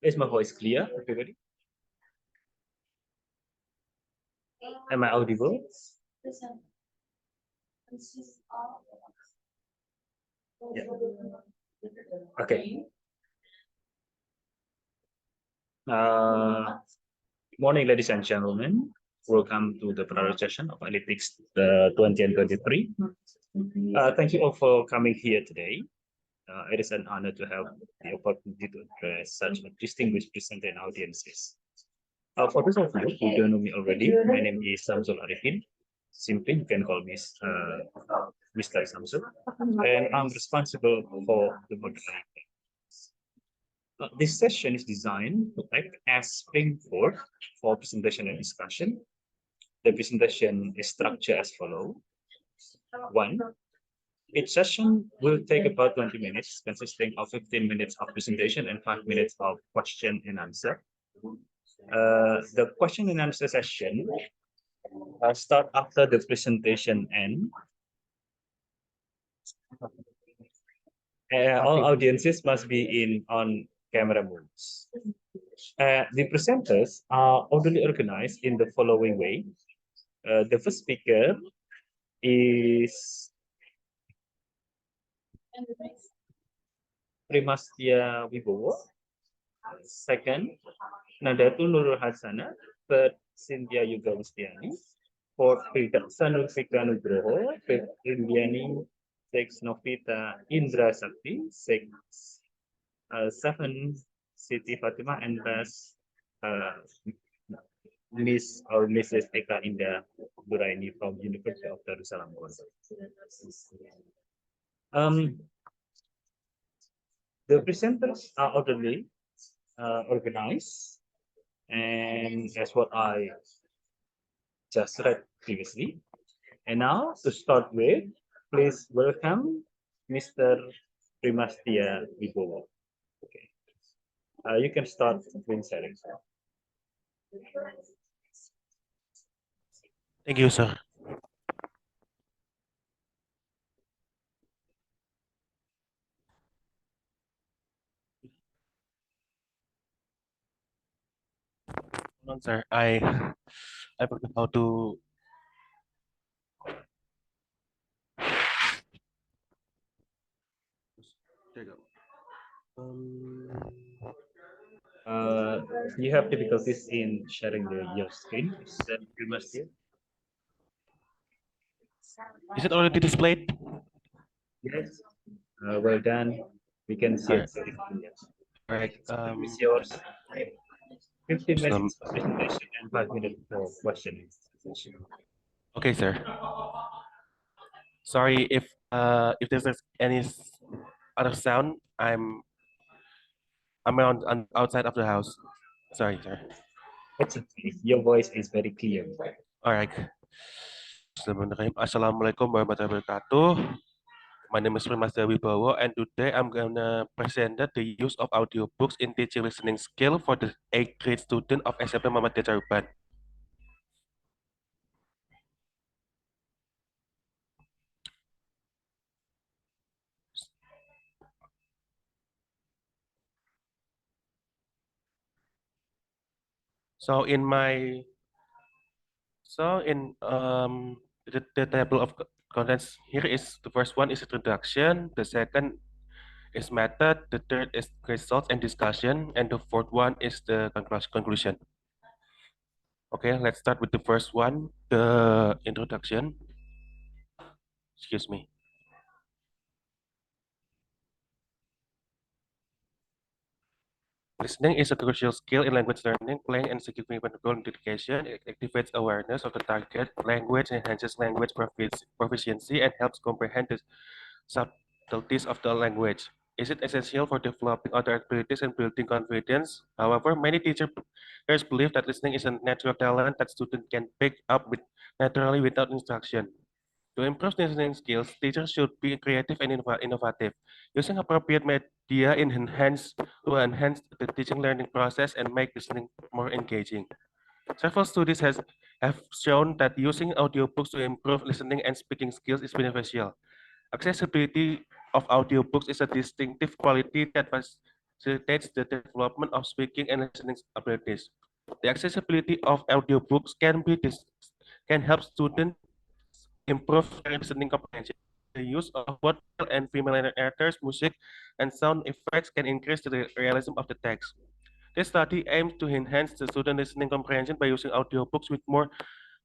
Is my voice clear, everybody? Am I audible? Yeah. Okay. Morning, ladies and gentlemen. Welcome to the product session of ELITICS 2023. Thank you all for coming here today. It is an honor to have the opportunity to address such a distinguished presenter and audiences. For those of you who don't know me already, my name is Samsul Arifin. Simply, you can call me Mr. Samsul, and I'm responsible for the moderating. This session is designed to act as springboard for presentation and discussion. The presentation is structured as follows. One, each session will take about 20 minutes, consisting of 15 minutes of presentation and 5 minutes of question and answer. The question and answer session start after the presentation end. All audiences must be in on camera modes. The presenters are orderly organized in the following way. The first speaker is Primastya Wibowo. Second, Nadatul Nurul Hasana. Third, Cynthia Yuga Widiyani. Fourth, Sanur Fikra Nugroho. Fifth, Widiyani. Sixth, Novita Indra Sakti. Sixth, seven, Siti Fatima, and last, Miss or Mrs. Eka Indah Duraini from University of Darussalam. The presenters are orderly, organized, and that's what I just read previously. And now to start with, please welcome Mr. Primastya Wibowo. Okay. You can start screen sharing. Thank you, sir. Hold on, sir. I forgot how to. There you go. You have difficulties in sharing your screen. Is that Primastya? Is it already displayed? Yes. Well done. We can see it. All right. It's yours. 15 minutes for presentation and 5 minutes for questioning. Okay, sir. Sorry if there's any other sound. I'm on outside of the house. Sorry, sir. It's okay. Your voice is very clear. All right. Assalamualaikum warahmatullahi wabarakatuh. My name is Primastya Wibowo, and today I'm gonna present the use of audiobooks in teaching listening skill for the 8th grade student of SMP Muhammadiyah Terpadu. So in the table of contents here is the first one is introduction, the second is method, the third is results and discussion, and the fourth one is the conclusion. Okay, let's start with the first one, the introduction. Excuse me. Listening is a crucial skill in language learning, playing and significant role in education. It activates awareness of the target language, enhances language proficiency, and helps comprehend the subtleties of the language. Is it essential for developing other abilities and building confidence? However, many teachers believe that listening is a natural talent that students can pick up naturally without instruction. To improve listening skills, teachers should be creative and innovative, using appropriate media to enhance the teaching learning process and make listening more engaging. Several studies have shown that using audiobooks to improve listening and speaking skills is beneficial. Accessibility of audiobooks is a distinctive quality that was facilitates the development of speaking and listening abilities. The accessibility of audiobooks can help students improve their listening comprehension. The use of both male and female narrators, music, and sound effects can increase the realism of the text. This study aims to enhance the student listening comprehension by using audiobooks with more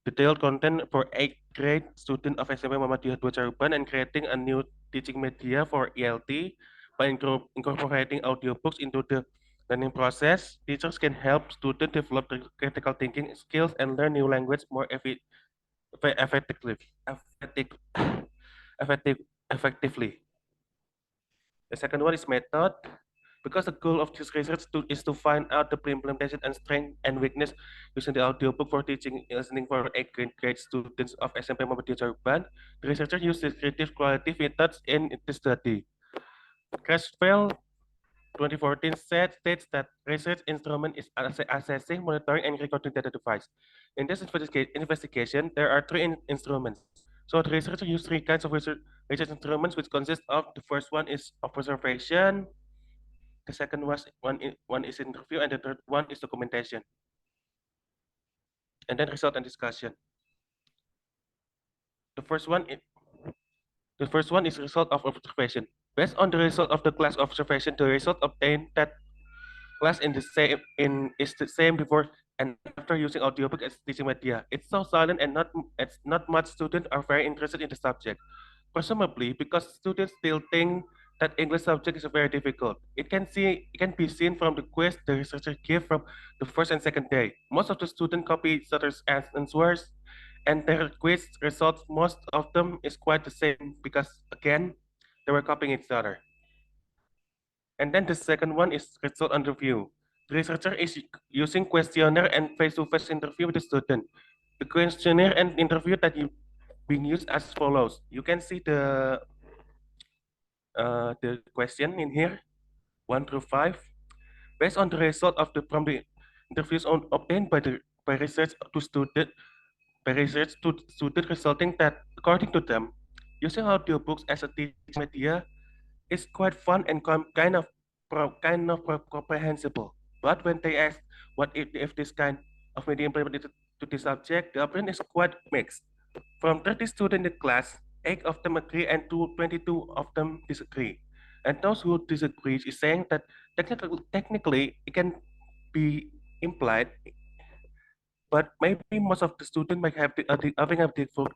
detailed content for 8th grade student of SMP Muhammadiyah 2 Caruban and creating a new teaching media for ELT by incorporating audiobooks into the learning process. Teachers can help students develop critical thinking skills and learn new language more effectively. effective- effective- Effectively. The second one is method. Because the goal of this research is to find out the implementation and strength and weakness using the audiobook for teaching and listening for 8th grade students of SMP Muhammadiyah Caruban, the researcher used descriptive qualitative methods in the study. Creswell 2014 states that research instrument is assessing, monitoring, and recording data device. In this investigation, there are three instruments. So the researcher used three kinds of research instruments, which consist of the first one is observation, the second one is interview, and the third one is documentation. And then result and discussion. The first one, the first one is result of observation. Based on the result of the class observation, the result obtained that class is the same before and after using audiobook as teaching media. It's so silent and not much students are very interested in the subject. Presumably because students still think that English subject is very difficult. It can be seen from the quiz the researcher gave from the first and second day. Most of the students copy each other's answers, and their quiz results, most of them is quite the same because again they were copying each other. And then the second one is result interview. The researcher is using questionnaire and face-to-face interview with the student. The questionnaire and interview that you being used as follows. You can see the question in here, 1 through 5. Based on the result of the from the interviews obtained by research to student resulting that according to them, using audiobooks as a teaching media is quite fun and comprehensible. But when they ask what if this kind of media implemented to this subject, the opinion is quite mixed. From 30 students in the class, 8 of them agree and 22 of them disagree. And those who disagree is saying that technically it can be implied, but maybe most of the students might have having a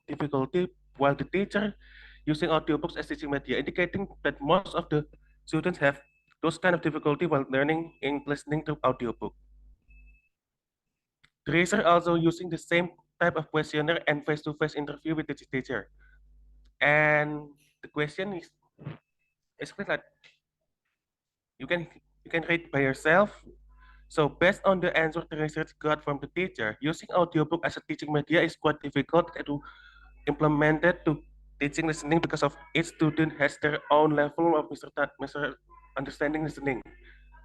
difficulty while the teacher using audiobooks as teaching media, indicating that most of the students have those kind of difficulty while learning in listening to audiobook. The research also using the same type of questionnaire and face-to-face interview with the teacher. And the question is basically like you can read by yourself. So based on the answer the research got from the teacher, using audiobook as a teaching media is quite difficult to implement it to teaching listening because of each student has their own level of understanding listening.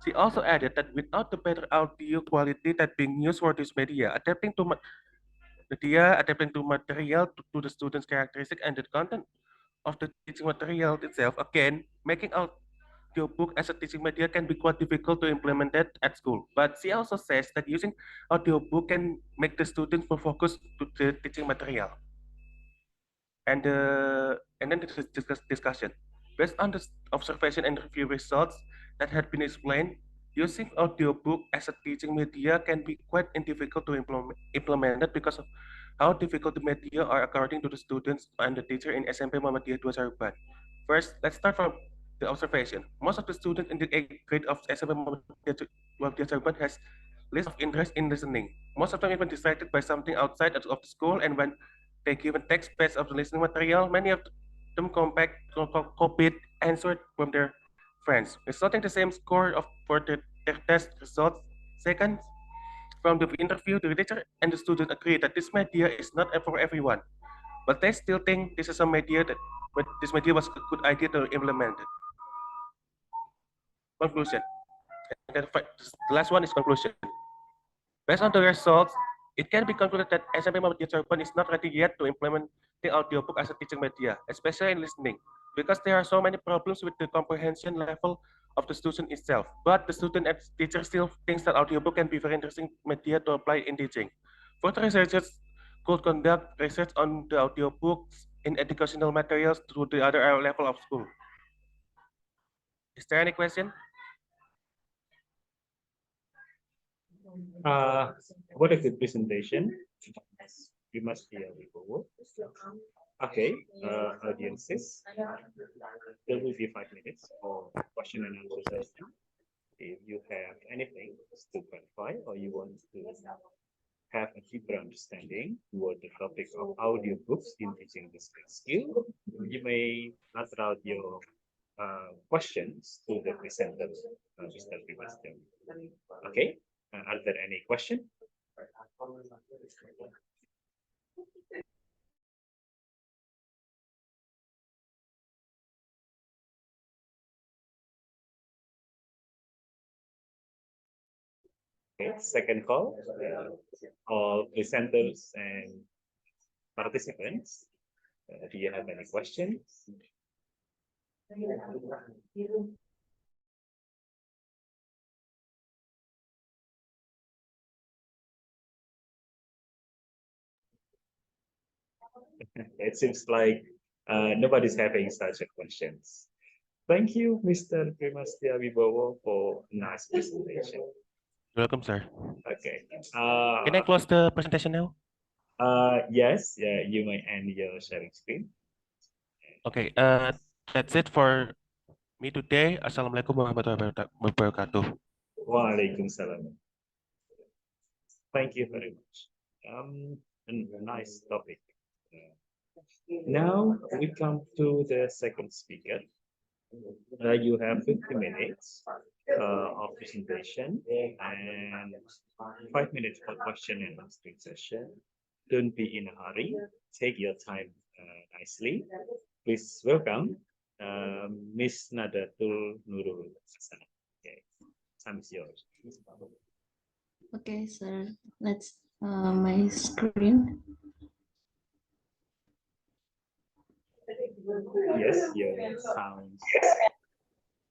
She also added that without the better audio quality that being used for this media, adapting to material to the student's characteristic and the content of the teaching material itself, again, making audiobook as a teaching media can be quite difficult to implement that at school. But she also says that using audiobook can make the students more focused to the teaching material. And then the discussion. Based on the observation and review results that had been explained, using audiobook as a teaching media can be quite difficult to implement it because of how difficult the media are according to the students and the teacher in SMP Muhammadiyah 2 Caruban. First, let's start from the observation. Most of the students in the 8th grade of SMP Muhammadiyah Caruban has list of interest in listening. Most of them even distracted by something outside of the school, and when they given text pads of the listening material, many of them copied answered from their friends, resulting the same score for their test results. Second, from the interview, the teacher and the student agree that this media is not for everyone, but they still think this is a media that this media was a good idea to implement it. Conclusion. And then the last one is conclusion. Based on the results, it can be concluded that SMP Muhammadiyah Caruban is not ready yet to implement the audiobook as a teaching media, especially in listening, because there are so many problems with the comprehension level of the student itself, but the student and teacher still thinks that audiobook can be very interesting media to apply in teaching. Further researchers could conduct research on the audiobooks in educational materials through the other level of school. Is there any question? What a good presentation. You must be able. Okay, audiences, there will be 5 minutes for question and answer session. If you have anything to clarify or you want to have a deeper understanding toward the topic of audiobooks in teaching this skill, you may answer out your questions to the presenter, Mr. Primastia. Okay, are there any questions? Okay, second call, all presenters and participants. Do you have any questions? It seems like nobody's having such a questions. Thank you, Mr. Primastia Wibowo, for nice presentation. Welcome, sir. Okay. Can I close the presentation now? Yes, yeah, you may end your sharing screen. Okay, that's it for me today. Assalamualaikum warahmatullahi wabarakatuh. Waalaikumsalam. Thank you very much. A nice topic. Now we come to the second speaker. You have 50 minutes of presentation and 5 minutes for question and answering session. Don't be in a hurry. Take your time nicely. Please welcome Miss Nadatul Nurul Hasanah. Okay, time is yours. Okay, sir. Let's my screen. Yes, your sounds,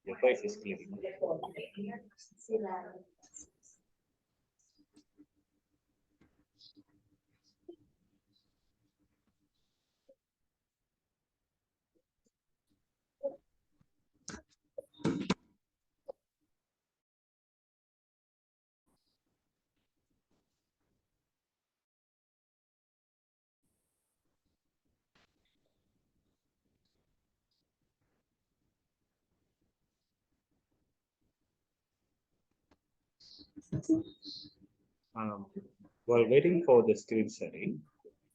your voice is clear. While waiting for the screen sharing,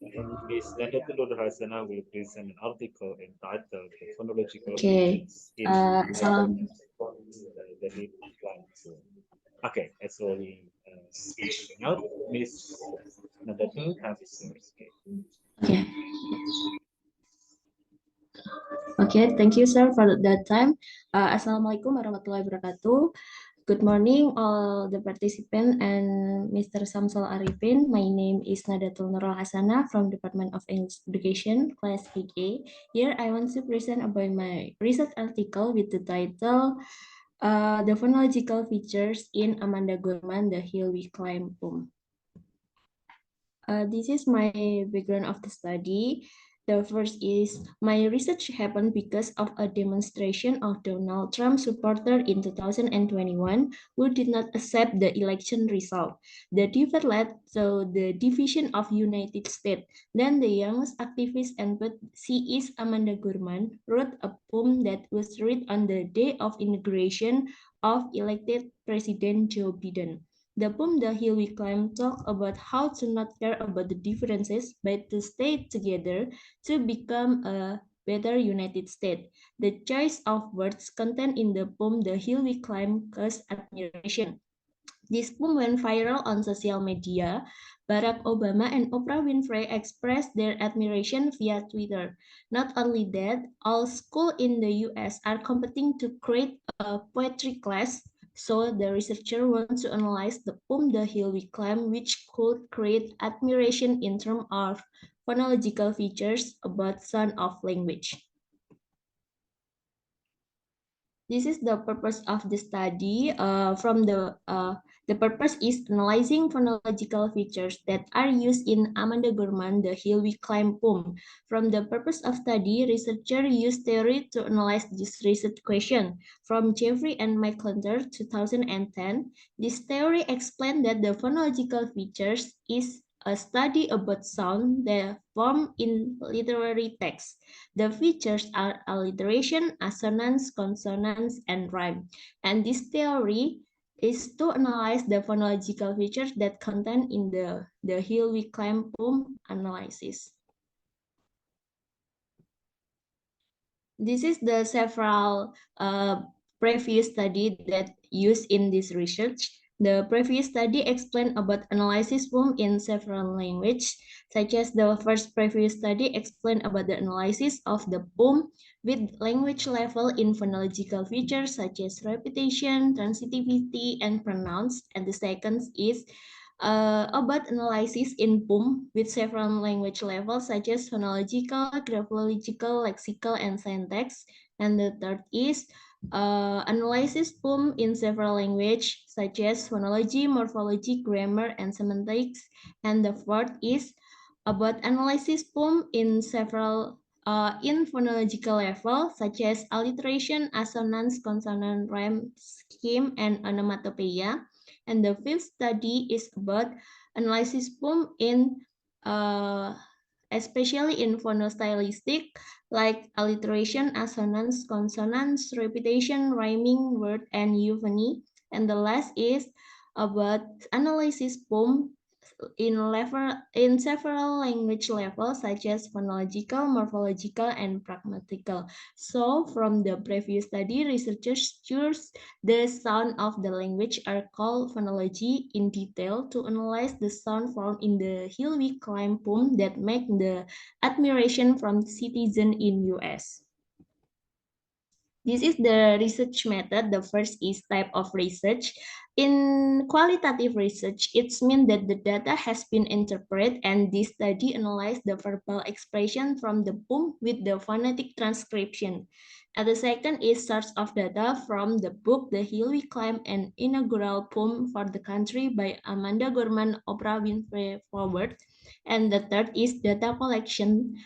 Ms. Nadatul Hasanah will present an article entitled "The Phonological Okay. Features in Salam. the Leeuwen Plant." Okay, that's all we out. Ms. Nadatul, have yours. Okay. Okay, thank you, sir, for that time. Assalamualaikum warahmatullahi wabarakatuh. Good morning, all the participants and Mr. Samsul Arifin. My name is Nadatul Nurul Hasanah from Department of English Education, Class 8A. Here, I want to present about my research article with the title, The Phonological Features in Amanda Gorman, The Hill We Climb Poem. This is my background of the study. The first is my research happened because of a demonstration of Donald Trump supporter in 2021 who did not accept the election result. The debate led to the division of United States. Then the youngest activist and she is Amanda Gorman wrote a poem that was read on the day of inauguration of elected President Joe Biden. The poem The Hill We Climb talk about how to not care about the differences, but to stay together to become a better United States. The choice of words contained in the poem The Hill We Climb caused admiration. This poem went viral on social media. Barack Obama and Oprah Winfrey expressed their admiration via Twitter. Not only that, all schools in the US are competing to create a poetry class. So the researcher wants to analyze the poem The Hill We Climb, which could create admiration in terms of phonological features about sound of language. This is the purpose of the study. The purpose is analyzing phonological features that are used in Amanda Gorman, the Hill We Climb poem. From the purpose of study, researchers used theory to analyze this research question. From Jeffrey and McClendon, 2010, this theory explained that the phonological features is a study about sound that form in literary text. The features are alliteration, assonance, consonance, and rhyme. And this theory is to analyze the phonological features that contained in the Hill We Climb poem analysis. This is the several previous study that used in this research. The previous study explained about analysis poem in several languages, such as the first previous study explained about the analysis of the poem with language level in phonological features such as repetition, transitivity, and pronouns. And the second is about analysis in poem with several language levels such as phonological, graphological, lexical, and syntax. And the third is analysis poem in several languages such as phonology, morphology, grammar, and semantics. And the fourth is about analysis poem in several in phonological level such as alliteration, assonance, consonant, rhyme scheme, and onomatopoeia. And the fifth study is about analysis poem in especially in phonostylistic like alliteration, assonance, consonants, repetition, rhyming, word, and euphony. And the last is about analysis poem in several language levels such as phonological, morphological, and pragmatical. So from the previous study, researchers choose the sound of the language are called phonology in detail to analyze the sound found in the Hill We Climb poem that make the admiration from citizens in US. This is the research method. The first is type of research. In qualitative research, it means that the data has been interpreted and this study analyzed the verbal expression from the poem with the phonetic transcription. And the second is source of data from the book The Hill We Climb, an inaugural poem for the country by Amanda Gorman, Oprah Winfrey Forward. And the third is data collection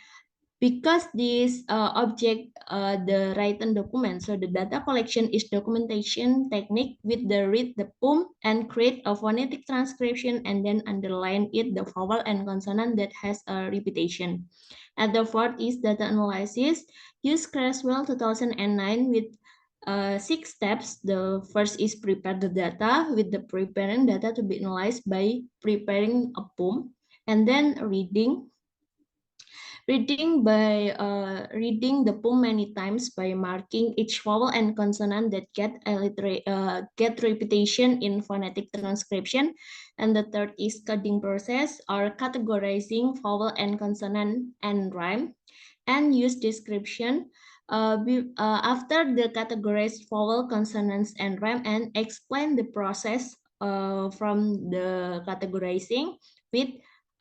because this object the written document, so the data collection is documentation technique with the read the poem and create a phonetic transcription and then underline it the vowel and consonant that has a repetition. And the fourth is data analysis. Use Creswell 2009 with 6 steps. The first is prepare the data with the preparing data to be analyzed by preparing a poem, and then reading by reading the poem many times by marking each vowel and consonant that get repetition in phonetic transcription. And the third is coding process or categorizing vowel and consonant and rhyme, and use description after the categorized vowel, consonants, and rhyme, and explain the process from the categorizing with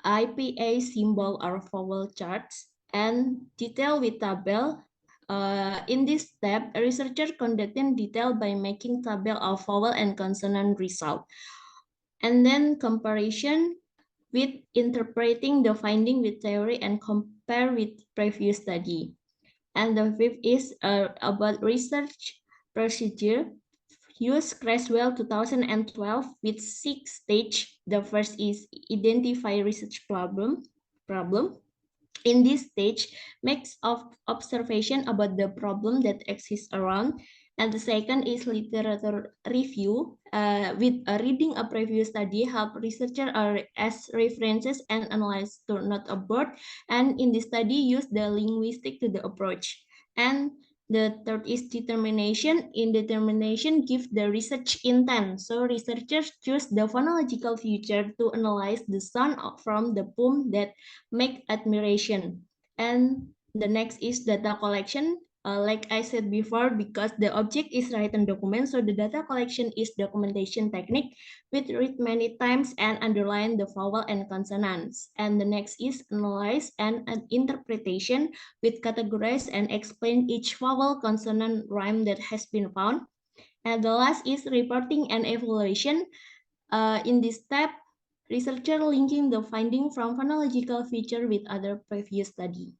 IPA symbol or vowel charts and detail with table. In this step, a researcher conducting detail by making table of vowel and consonant result. And then comparison with interpreting the finding with theory and compare with previous study. And the fifth is about research procedure. Use Creswell 2012 with 6 stages. The first is identify research problem. In this stage, makes of observation about the problem that exists around. And the second is literature review. With reading a previous study, help researcher as references and analyze to not abort. And in this study, use the linguistic to the approach. And the third is determination. In determination, give the research intent. So researchers choose the phonological feature to analyze the sound from the poem that make admiration. And the next is data collection. Like I said before, because the object is written document, so the data collection is documentation technique with read many times and underline the vowel and consonants. And the next is analyze and an interpretation with categorize and explain each vowel consonant rhyme that has been found. And the last is reporting and evaluation. In this step, researcher linking the finding from phonological feature with other previous study.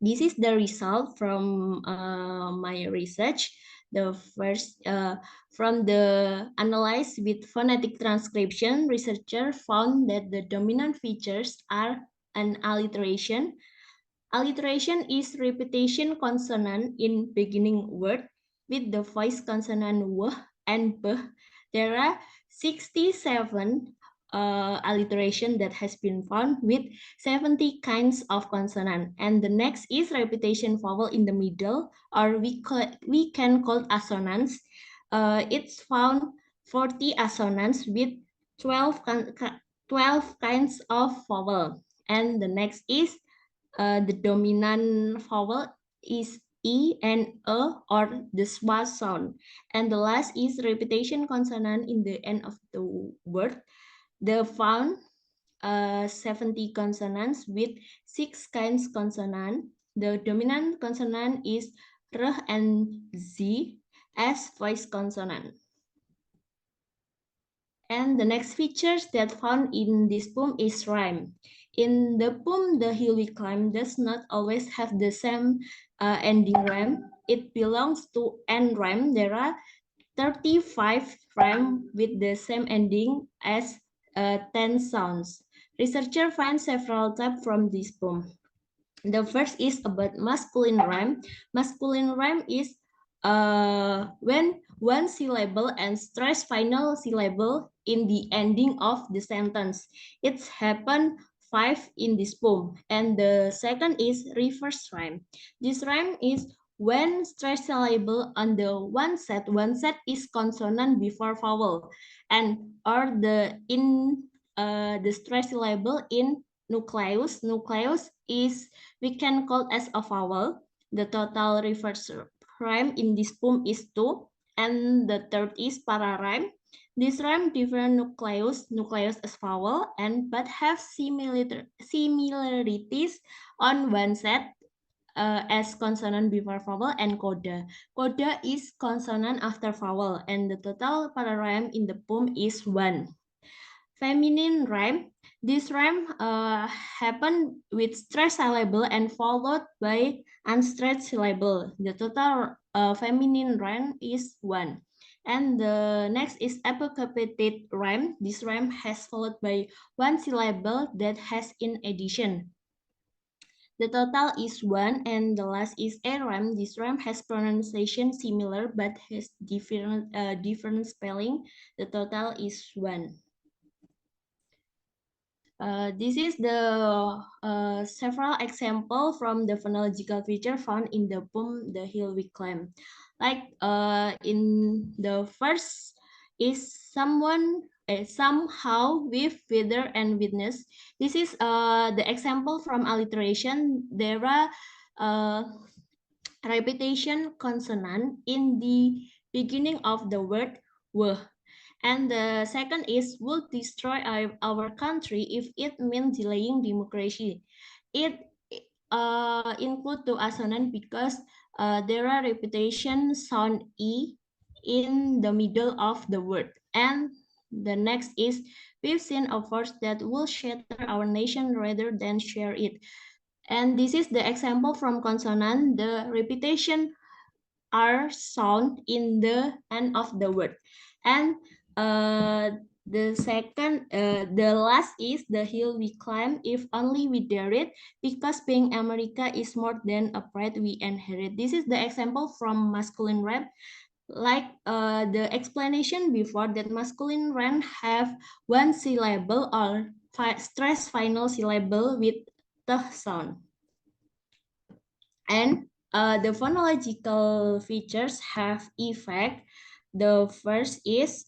This is the result from my research. The first, from the analyze with phonetic transcription, researcher found that the dominant features are an alliteration. Alliteration is repetition consonant in beginning word with the voice consonant w and b. There are 67 alliteration that has been found with 70 kinds of consonant. And the next is repetition vowel in the middle, or we can call assonance. It's found 40 assonance with 12 kinds of vowel. And the next is the dominant vowel is E and E or the schwa sound. And the last is repetition consonant in the end of the word. The found 70 consonants with 6 kinds consonant. The dominant consonant is R and Z as voice consonant. And the next features that found in this poem is rhyme. In the poem, the hill we climb does not always have the same ending rhyme. It belongs to end rhyme. There are 35 rhyme with the same ending as 10 sounds. Researcher find several types from this poem. The first is about masculine rhyme. Masculine rhyme is when one syllable and stress final syllable in the ending of the sentence. It's happened 5 in this poem. And the second is reverse rhyme. This rhyme is when stress syllable on the one set is consonant before vowel, and or the in the stress syllable in nucleus. Nucleus is we can call as a vowel. The total reverse rhyme in this poem is 2, and the third is para rhyme. This rhyme different nucleus as vowel, and but have similarities on one set as consonant before vowel and coda. Coda is consonant after vowel, and the total para rhyme in the poem is 1. Feminine rhyme. This rhyme happened with stressed syllable and followed by unstressed syllable. The total feminine rhyme is 1. And the next is apocapated rhyme. This rhyme has followed by one syllable that has in addition. The total is 1, and the last is a rhyme. This rhyme has pronunciation similar but has different spelling. The total is 1. This is the several example from the phonological feature found in the poem The Hill We Climb. Like in the first is somehow with whether and witness. This is the example from alliteration. There are repetition consonant in the beginning of the word w. And the second is would destroy our country if it means delaying democracy. It include two assonant because there are repetition sound E in the middle of the word. And the next is we've seen a force that will shatter our nation rather than share it. And this is the example from consonant. The repetition R sound in the end of the word. And the last is the hill we climb if only we dare it, because being America is more than a pride we inherit. This is the example from masculine rap. Like the explanation before, that masculine rhyme have one syllable or stress final syllable with the sound. And the phonological features have effect. The first is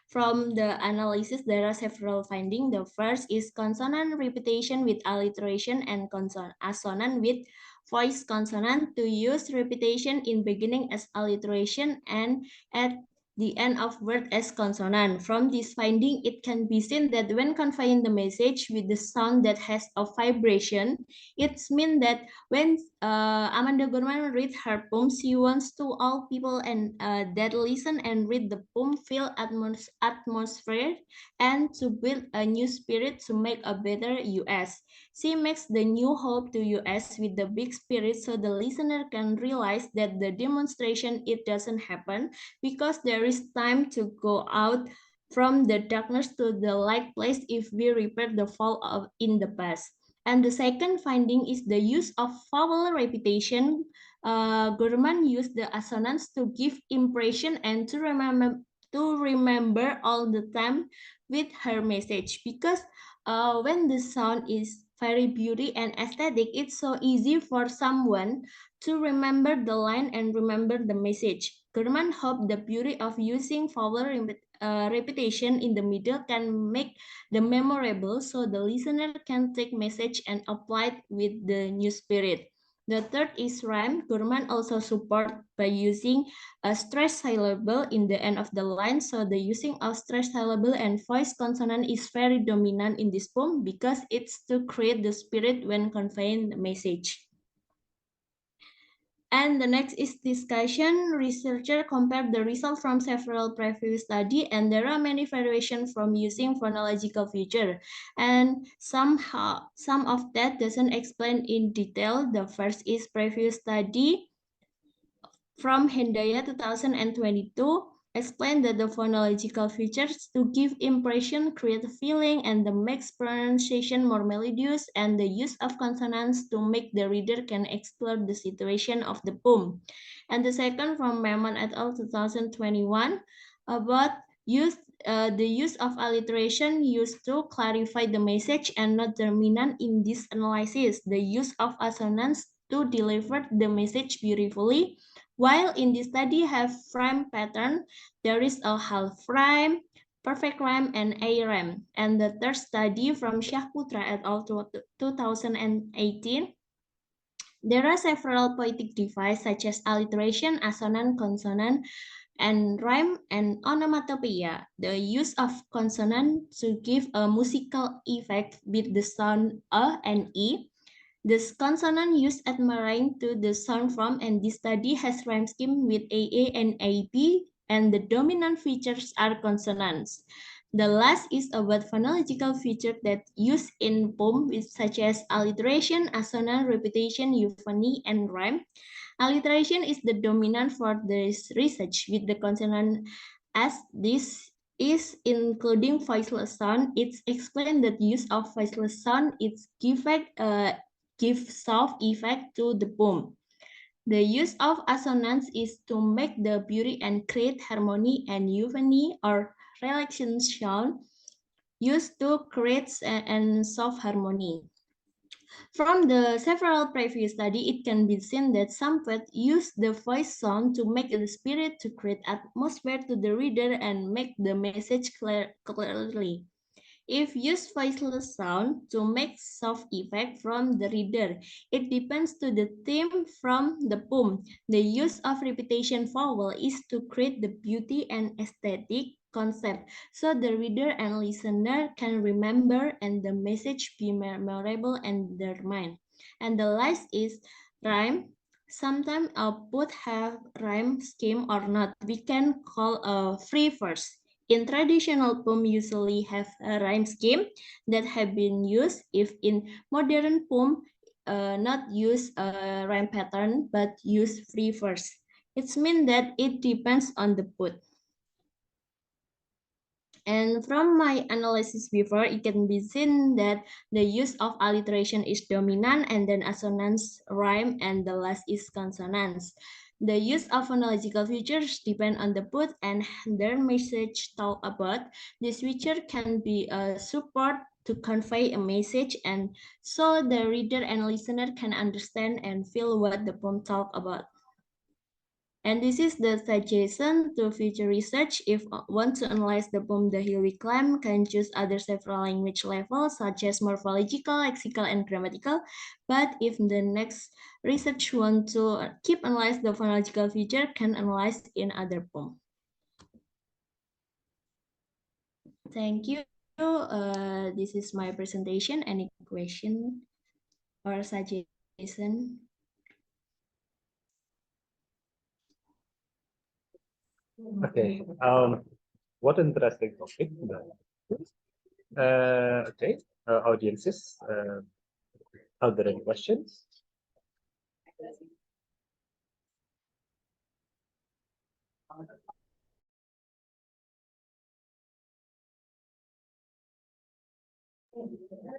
from the analysis, there are several findings. The first is consonant repetition with alliteration and consonant assonant with voice consonant to use repetition in beginning as alliteration and at the end of word as consonant. From this finding, it can be seen that when conveying the message with the sound that has a vibration, it means that when Amanda Gorman read her poem, she wants to all people and that listen and read the poem feel atmosphere and to build a new spirit to make a better US. She makes the new hope to US with the big spirit so the listener can realize that the demonstration it doesn't happen because there is time to go out from the darkness to the light place if we repair the fall of in the past. And the second finding is the use of vowel repetition. Gurman used the assonance to give impression and to remember all the time with her message because when the sound is very beauty and aesthetic, it's so easy for someone to remember the line and remember the message. Gurman hoped the beauty of using vowel repetition in the middle can make the memorable so the listener can take message and apply it with the new spirit. The third is rhyme. Gurman also support by using a stressed syllable in the end of the line. So the using of stressed syllable and voice consonant is very dominant in this poem because it's to create the spirit when conveying the message. And the next is discussion. Researcher compared the result from several previous studies, and there are many variations from using phonological feature. And some of that doesn't explain in detail. The first is previous study from Hendaya 2022 explained that the phonological features to give impression, create feeling, and the makes pronunciation more melodious, and the use of consonants to make the reader can explore the situation of the poem. And the second from Merman et al. 2021 about the use of alliteration used to clarify the message and not dominant in this analysis. The use of assonance to deliver the message beautifully. While in this study have rhyme pattern, there is a half rhyme, perfect rhyme, and a rhyme. And the third study from Shahputra et al. 2018, there are several poetic devices such as alliteration, assonant, consonant, and rhyme and onomatopoeia. The use of consonant to give a musical effect with the sound a and e. This consonant used admiring to the sound from, and this study has rhyme scheme with AA and AB, and the dominant features are consonants. The last is about phonological features that used in poem, such as alliteration, assonant, repetition, euphony, and rhyme. Alliteration is the dominant for this research with the consonant as this is including voiceless sound. It's explained that use of voiceless sound is give soft effect to the poem. The use of assonance is to make the beauty and create harmony, and euphony or relaxation used to create and soft harmony. From the several previous studies, it can be seen that some poets use the voice sound to make the spirit to create atmosphere to the reader and make the message clearly. If use voiceless sound to make soft effect from the reader, it depends to the theme from the poem. The use of repetition vowel is to create the beauty and aesthetic concept so the reader and listener can remember and the message be memorable in their mind. And the last is rhyme. Sometimes a poem have rhyme scheme or not. We can call a free verse. In traditional poem usually have a rhyme scheme that have been used. If in modern poem not use a rhyme pattern but use free verse. It means that it depends on the poet. And from my analysis before, it can be seen that the use of alliteration is dominant, and then assonance, rhyme, and the last is consonants. The use of phonological features depend on the poet and their message talk about. This feature can be a support to convey a message, and so the reader and listener can understand and feel what the poem talk about. And this is the suggestion to future research. If want to analyze the poem The Hill We Climb, can choose other several language levels such as morphological, lexical, and grammatical. But if the next research want to keep analyze the phonological feature, can analyze in other poem. Thank you. This is my presentation. Any question or suggestion? Okay. What interesting topic. Okay. Audiences. Are there any questions?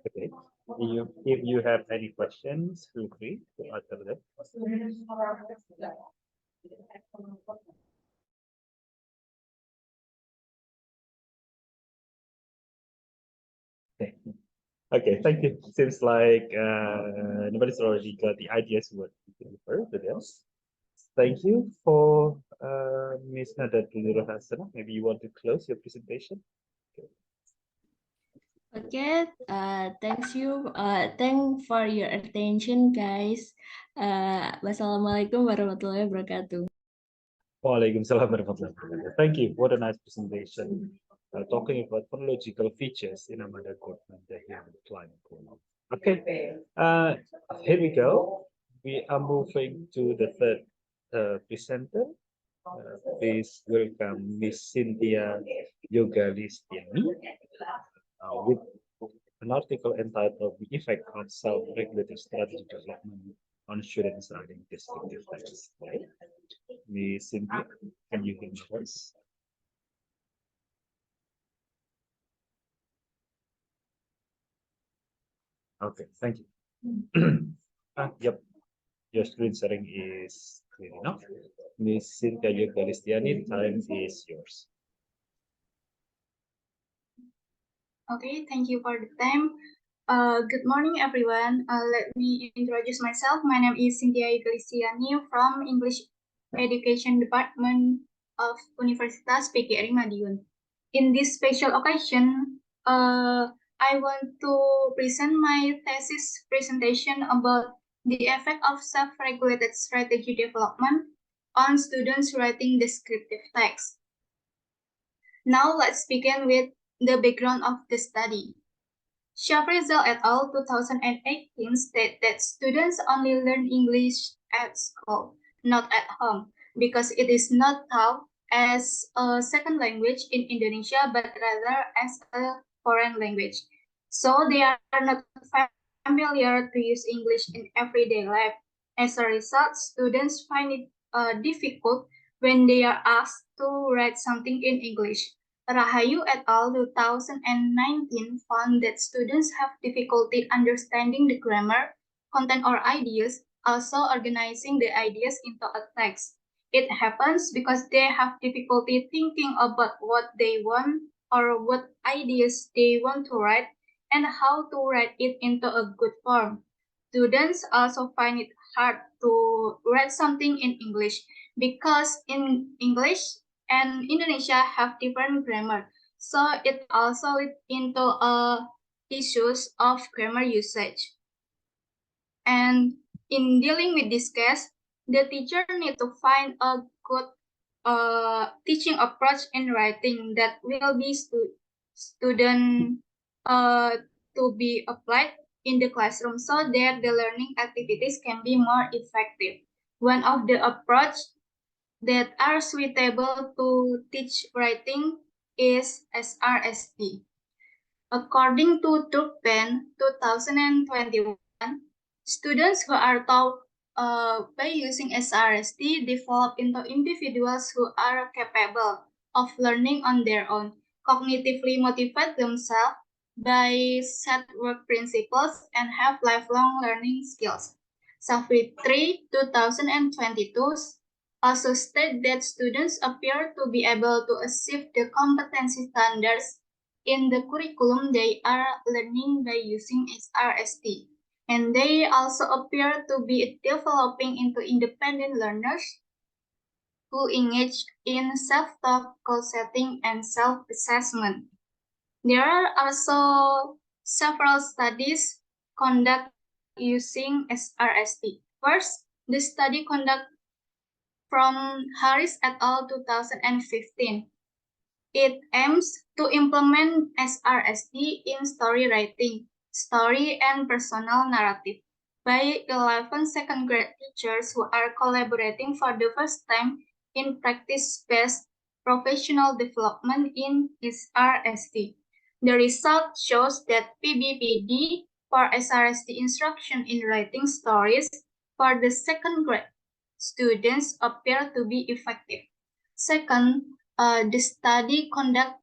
Okay. If you have any questions, feel free to answer them. Okay. Okay, thank you. Seems like nobody's already got the ideas what to refer to this. Thank you for Ms. Nada Hasana. Maybe you want to close your presentation. Okay, thanks you. Thank for your attention, guys. Wassalamualaikum warahmatullahi wabarakatuh. Waalaikumsalam warahmatullahi wabarakatuh. Thank you. What a nice presentation. Talking about phonological features in a mother and the human climate. Okay. Here we go. We are moving to the third presenter. Please welcome Miss Cynthia Yogalistiani with an article entitled "The Effect of Self-Regulated Strategy Development on Students Learning Descriptive Text." Right? Miss Cynthia, can you hear my voice? Okay, thank you. Yep, your screen sharing is clear enough. Miss Cynthia Yogalistiani, time is yours. Okay, thank you for the time. Good morning, everyone. Let me introduce myself. My name is Cynthia Yogalistiani from English Education Department of Universitas PGRI Madiun. In this special occasion, I want to present my thesis presentation about the effect of self-regulated strategy development on students writing descriptive text. Now let's begin with the background of the study. Shafrizal et al. 2018 state that students only learn English at school, not at home, because it is not taught as a second language in Indonesia, but rather as a foreign language. So they are not familiar to use English in everyday life. As a result, students find it difficult when they are asked to write something in English. Rahayu et al. 2019 found that students have difficulty understanding the grammar, content, or ideas, also organizing the ideas into a text. It happens because they have difficulty thinking about what they want or what ideas they want to write and how to write it into a good form. Students also find it hard to write something in English because in English and Indonesia have different grammar. So it also leads into issues of grammar usage. And in dealing with this case, the teacher need to find a good teaching approach in writing that will be student to be applied in the classroom so that the learning activities can be more effective. One of the approach that are suitable to teach writing is SRST. According to Turpadu 2021, students who are taught by using SRST develop into individuals who are capable of learning on their own, cognitively motivate themselves by set work principles, and have lifelong learning skills. Savitri 2022 also state that students appear to be able to achieve the competency standards in the curriculum they are learning by using SRST. And they also appear to be developing into independent learners who engage in self-talk, goal setting, and self-assessment. There are also several studies conducted using SRST. First, the study conducted from Harris et al. 2015. It aims to implement SRST in story writing, story and personal narrative by 11 second grade teachers who are collaborating for the first time in practice-based professional development in SRST. The result shows that PBPD for SRST instruction in writing stories for the second grade students appear to be effective. Second, the study conducted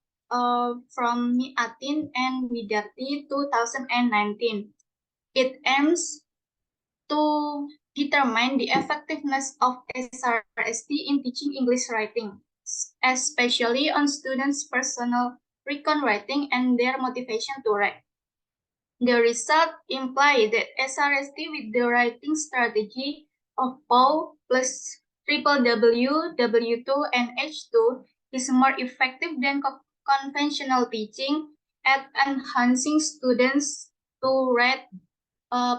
from Styati and Widiyani 2019. It aims to determine the effectiveness of SRST in teaching English writing, especially on students' personal recon writing and their motivation to write. The result implies that SRST with the writing strategy of POW plus W, W2, and H2 is more effective than conventional teaching at enhancing students to read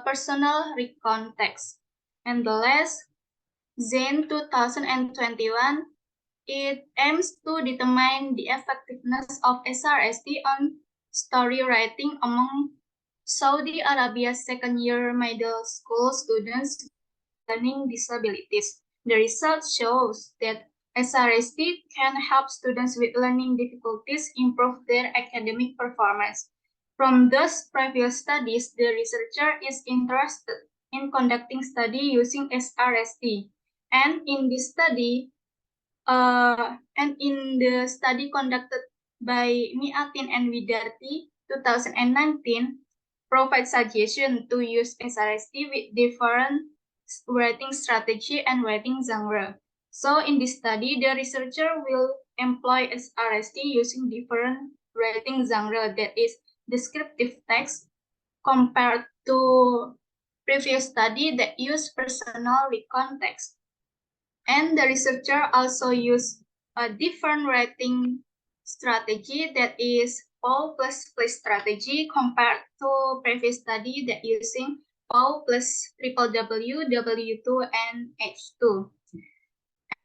personal recon text. And the last, Zen 2021, it aims to determine the effectiveness of SRST on story writing among Saudi Arabia's second-year middle school students with learning disabilities. The result shows that SRST can help students with learning difficulties improve their academic performance. From those previous studies, the researcher is interested in conducting study using SRST. And in this study, conducted by Styati and Widiyani 2019, provide suggestion to use SRST with different writing strategy and writing genre. So in this study, the researcher will employ SRST using different writing genre, that is descriptive text, compared to previous study that used personal recon text. And the researcher also used a different writing strategy, that is POW plus strategy, compared to previous study that using POW plus W, W2, and H2.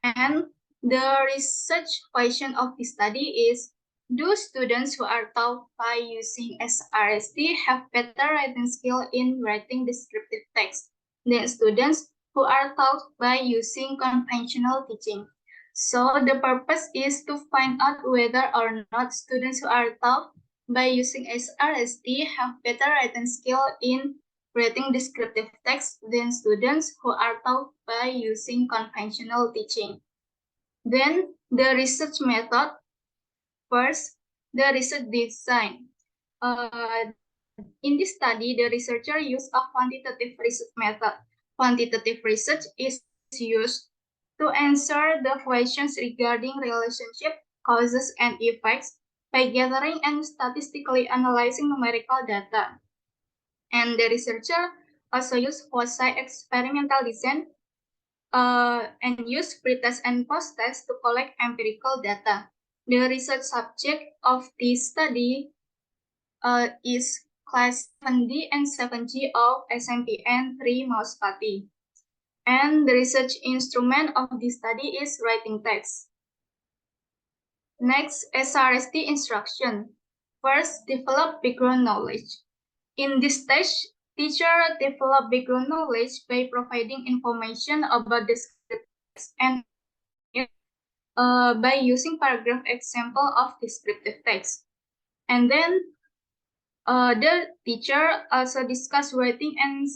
And the research question of the study is, do students who are taught by using SRST have better writing skill in writing descriptive text than students who are taught by using conventional teaching? So the purpose is to find out whether or not students who are taught by using SRST have better writing skill in writing descriptive text than students who are taught by using conventional teaching. Then the research method. First, the research design. In this study, the researcher used a quantitative research method. Quantitative research is used to answer the questions regarding relationship, causes, and effects by gathering and statistically analyzing numerical data. And the researcher also used quasi-experimental design and use pretest and post-test to collect empirical data. The research subject of this study is class 7D and 7G of SMPN 3 Styati. And the research instrument of this study is writing text. Next, SRST instruction. First, develop background knowledge. In this stage, teacher develop background knowledge by providing information about the script and by using paragraph example of descriptive text. And then the teacher also discuss writing and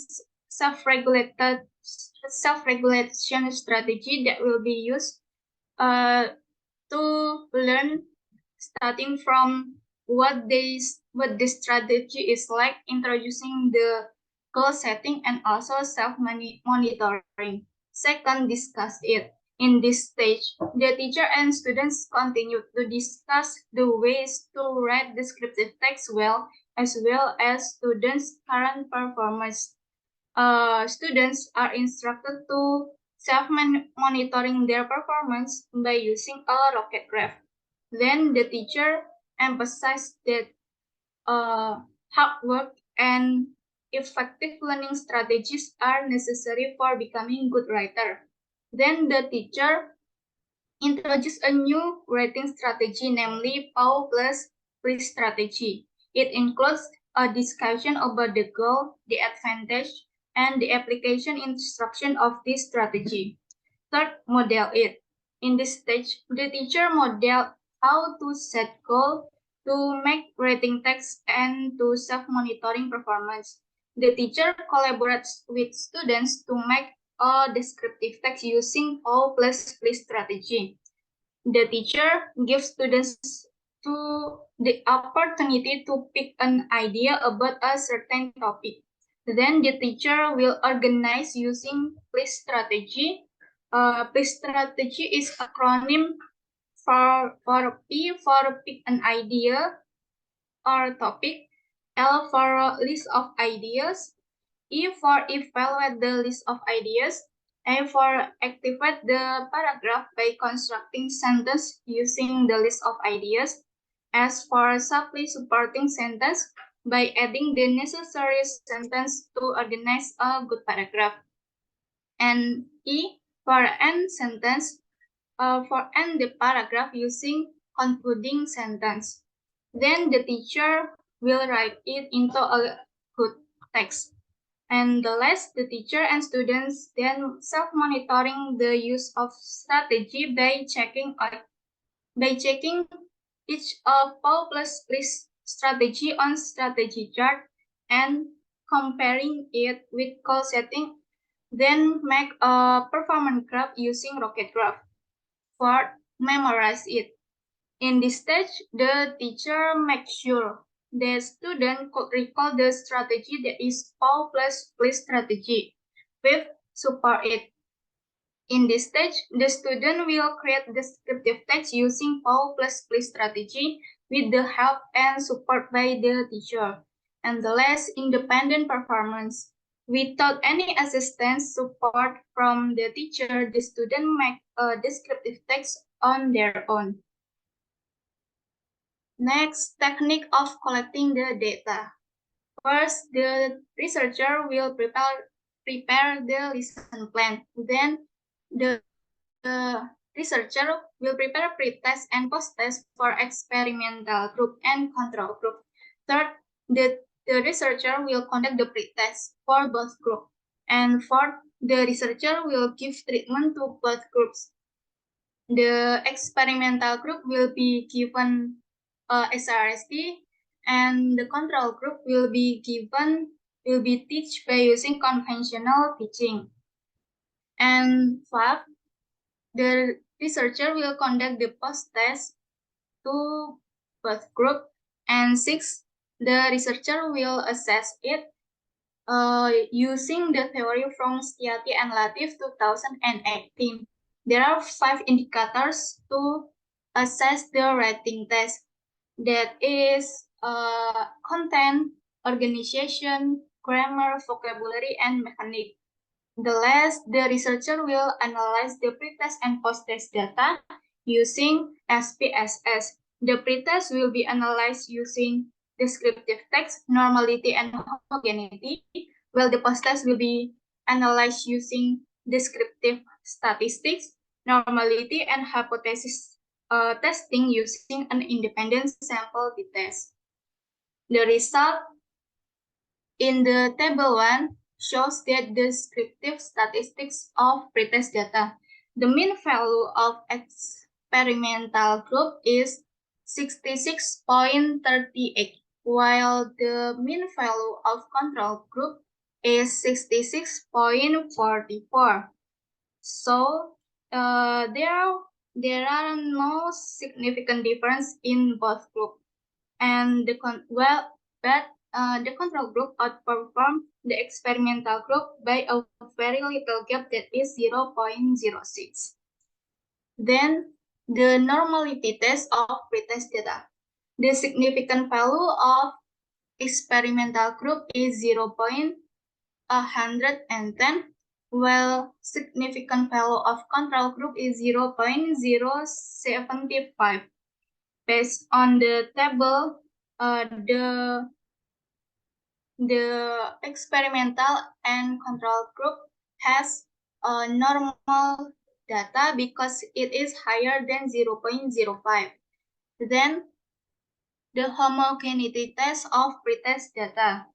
self-regulation strategy that will be used to learn, starting from what the strategy is like, introducing the goal setting, and also self-monitoring. Second, discuss it. In this stage, the teacher and students continue to discuss the ways to write descriptive text well as students' current performance. Students are instructed to self-monitoring their performance by using a rocket graph. Then the teacher emphasized that hard work and effective learning strategies are necessary for becoming good writer. Then the teacher introduced a new writing strategy, namely POW plus please strategy. It includes a discussion about the goal, the advantage, and the application instruction of this strategy. Third, model it. In this stage, the teacher model how to set goal, to make writing text, and to self-monitoring performance. The teacher collaborates with students to make a descriptive text using POW plus please strategy. The teacher gives students the opportunity to pick an idea about a certain topic. Then the teacher will organize using please strategy. Please strategy is acronym for P for pick an idea or topic, L for list of ideas, E for evaluate the list of ideas, A for activate the paragraph by constructing sentence using the list of ideas, S for supply supporting sentence by adding the necessary sentence to organize a good paragraph, and E for end sentence for end the paragraph using concluding sentence. Then the teacher will write it into a good text. And the last, the teacher and students then self-monitoring the use of strategy by checking each of POW plus please strategy on strategy chart and comparing it with goal setting. Then make a performance graph using rocket graph. Fourth, memorize it. In this stage, the teacher makes sure the student could recall the strategy that is POW plus please strategy. Fifth, support it. In this stage, the student will create descriptive text using POW plus please strategy with the help and support by the teacher. And the last, independent performance. Without any assistance support from the teacher, the student make a descriptive text on their own. Next, technique of collecting the data. First, the researcher will prepare the lesson plan. Then, the researcher will prepare pre-test and post-test for experimental group and control group. Third, the researcher will conduct the pre-test for both groups. And fourth, the researcher will give treatment to both groups. The experimental group will be given SRST, and the control group will be taught by using conventional teaching. And five, the researcher will conduct the post-test to both group. And six, the researcher will assess it using the theory from Styati and Latif 2018. There are 5 indicators to assess the writing test. That is content, organization, grammar, vocabulary, and mechanic. The last, the researcher will analyze the pretest and post-test data using SPSS. The pretest will be analyzed using descriptive text, normality, and homogeneity, while the post-test will be analyzed using descriptive statistics, normality, and hypothesis testing using an independent sample t-test. The result in the table 1 shows that the descriptive statistics of pretest data. The mean value of experimental group is 66.38, while the mean value of control group is 66.44. So there are no significant difference in both groups, and the control group outperformed the experimental group by a very little gap, that is 0.06. Then the normality test of pretest data. The significant value of experimental group is 0.110, while significant value of control group is 0.075. Based on the table, the experimental and control group has normal data because it is higher than 0.05. Then the homogeneity test of pretest data.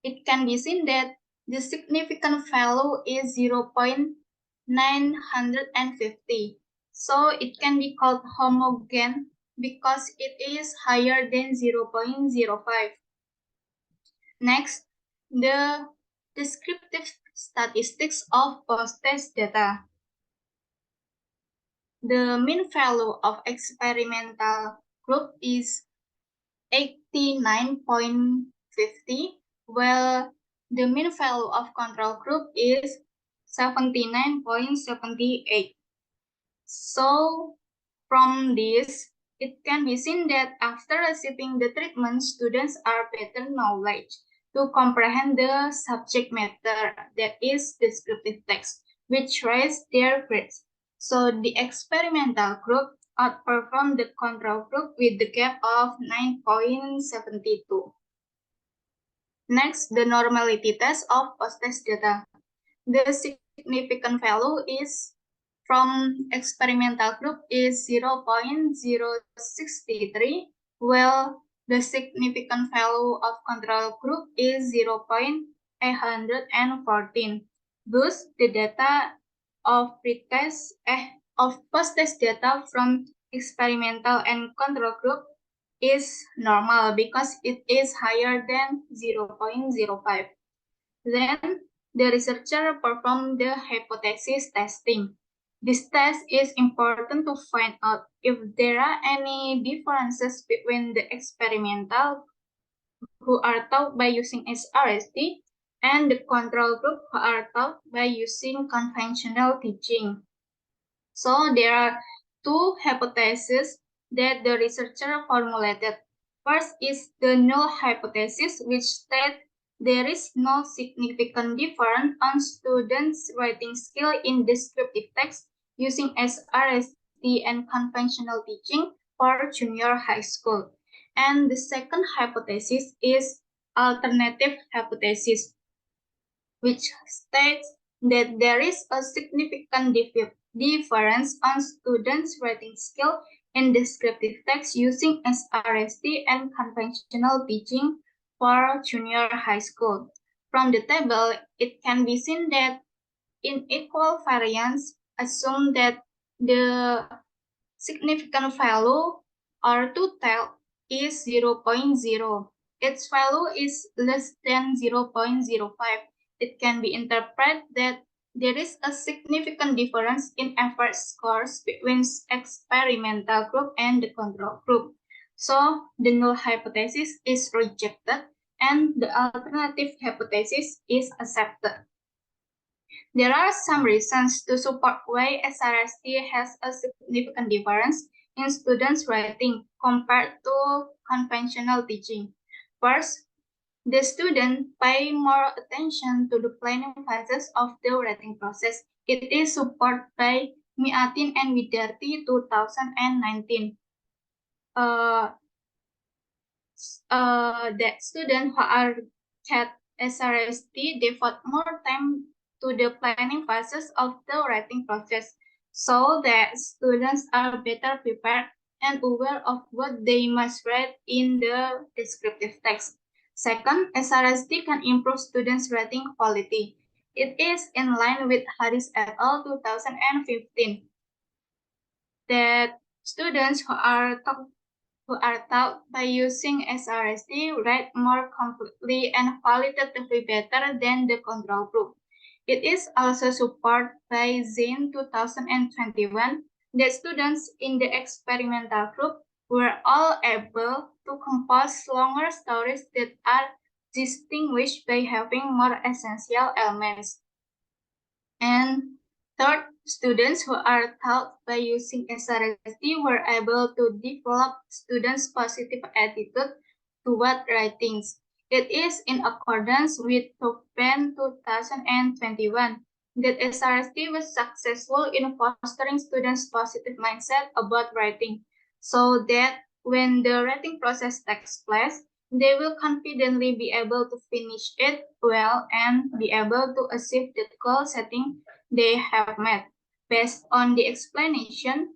It can be seen that the significant value is 0.950. So it can be called homogeneous because it is higher than 0.05. Next, the descriptive statistics of post-test data. The mean value of experimental group is 89.50, while the mean value of control group is 79.78. So, from this, it can be seen that after receiving the treatment, students are better knowledge to comprehend the subject matter, that is descriptive text, which raise their grades. So the experimental group outperformed the control group with the gap of 9.72. Next, the normality test of post-test data. The significant value is from experimental group is 0.063, while the significant value of control group is 0.814. Thus, the data of post-test data from experimental and control group is normal because it is higher than 0.05. Then, the researcher performed the hypothesis testing. This test is important to find out if there are any differences between the experimental who are taught by using SRST and the control group who are taught by using conventional teaching. So there are two hypotheses that the researcher formulated. First is the null hypothesis, which states there is no significant difference on students' writing skill in descriptive text using SRST and conventional teaching for junior high school. And the second hypothesis is alternative hypothesis, which states that there is a significant difference on students' writing skill in descriptive text using SRST and conventional teaching for junior high school. From the table, it can be seen that in equal variance, assume that the significant value or total is 0.0. Its value is less than 0.05. It can be interpreted that there is a significant difference in average scores between experimental group and the control group. So the null hypothesis is rejected and the alternative hypothesis is accepted. There are some reasons to support why SRST has a significant difference in students' writing compared to conventional teaching. First, the student pay more attention to the planning phases of the writing process. It is supported by M.Pd and Widiyani 2019. That students who are at SRST devote more time to the planning phases of the writing process, so that students are better prepared and aware of what they must write in the descriptive text. Second, SRST can improve students' writing quality. It is in line with Harris et al. 2015 that students who are taught by using SRST write more completely and qualitatively better than the control group. It is also supported by Zane 2021 that students in the experimental group were all able to compose longer stories that are distinguished by having more essential elements. And third, students who are taught by using SRST were able to develop students' positive attitude toward writings. It is in accordance with Plan 2021 that SRSD was successful in fostering students' positive mindset about writing, so that when the writing process takes place, they will confidently be able to finish it well and be able to achieve the goal setting they have met. Based on the explanation,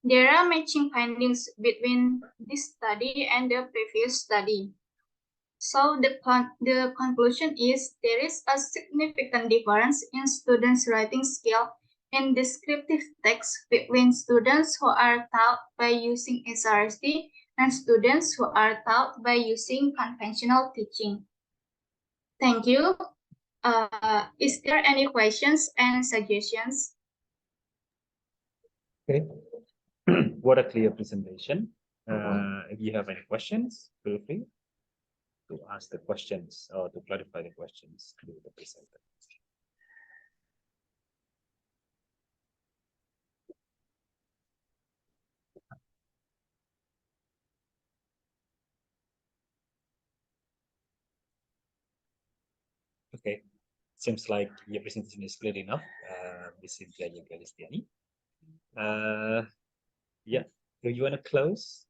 there are matching findings between this study and the previous study. So the conclusion is there is a significant difference in students' writing skill in descriptive text between students who are taught by using SRSD and students who are taught by using conventional teaching. Thank you. Is there any questions and suggestions? Okay. What a clear presentation. If you have any questions, feel free to ask the questions or to clarify the questions to the presenter. Okay, seems like your presentation is clear enough, Ms. Cynthia Yugalistiani. Yeah, do you want to close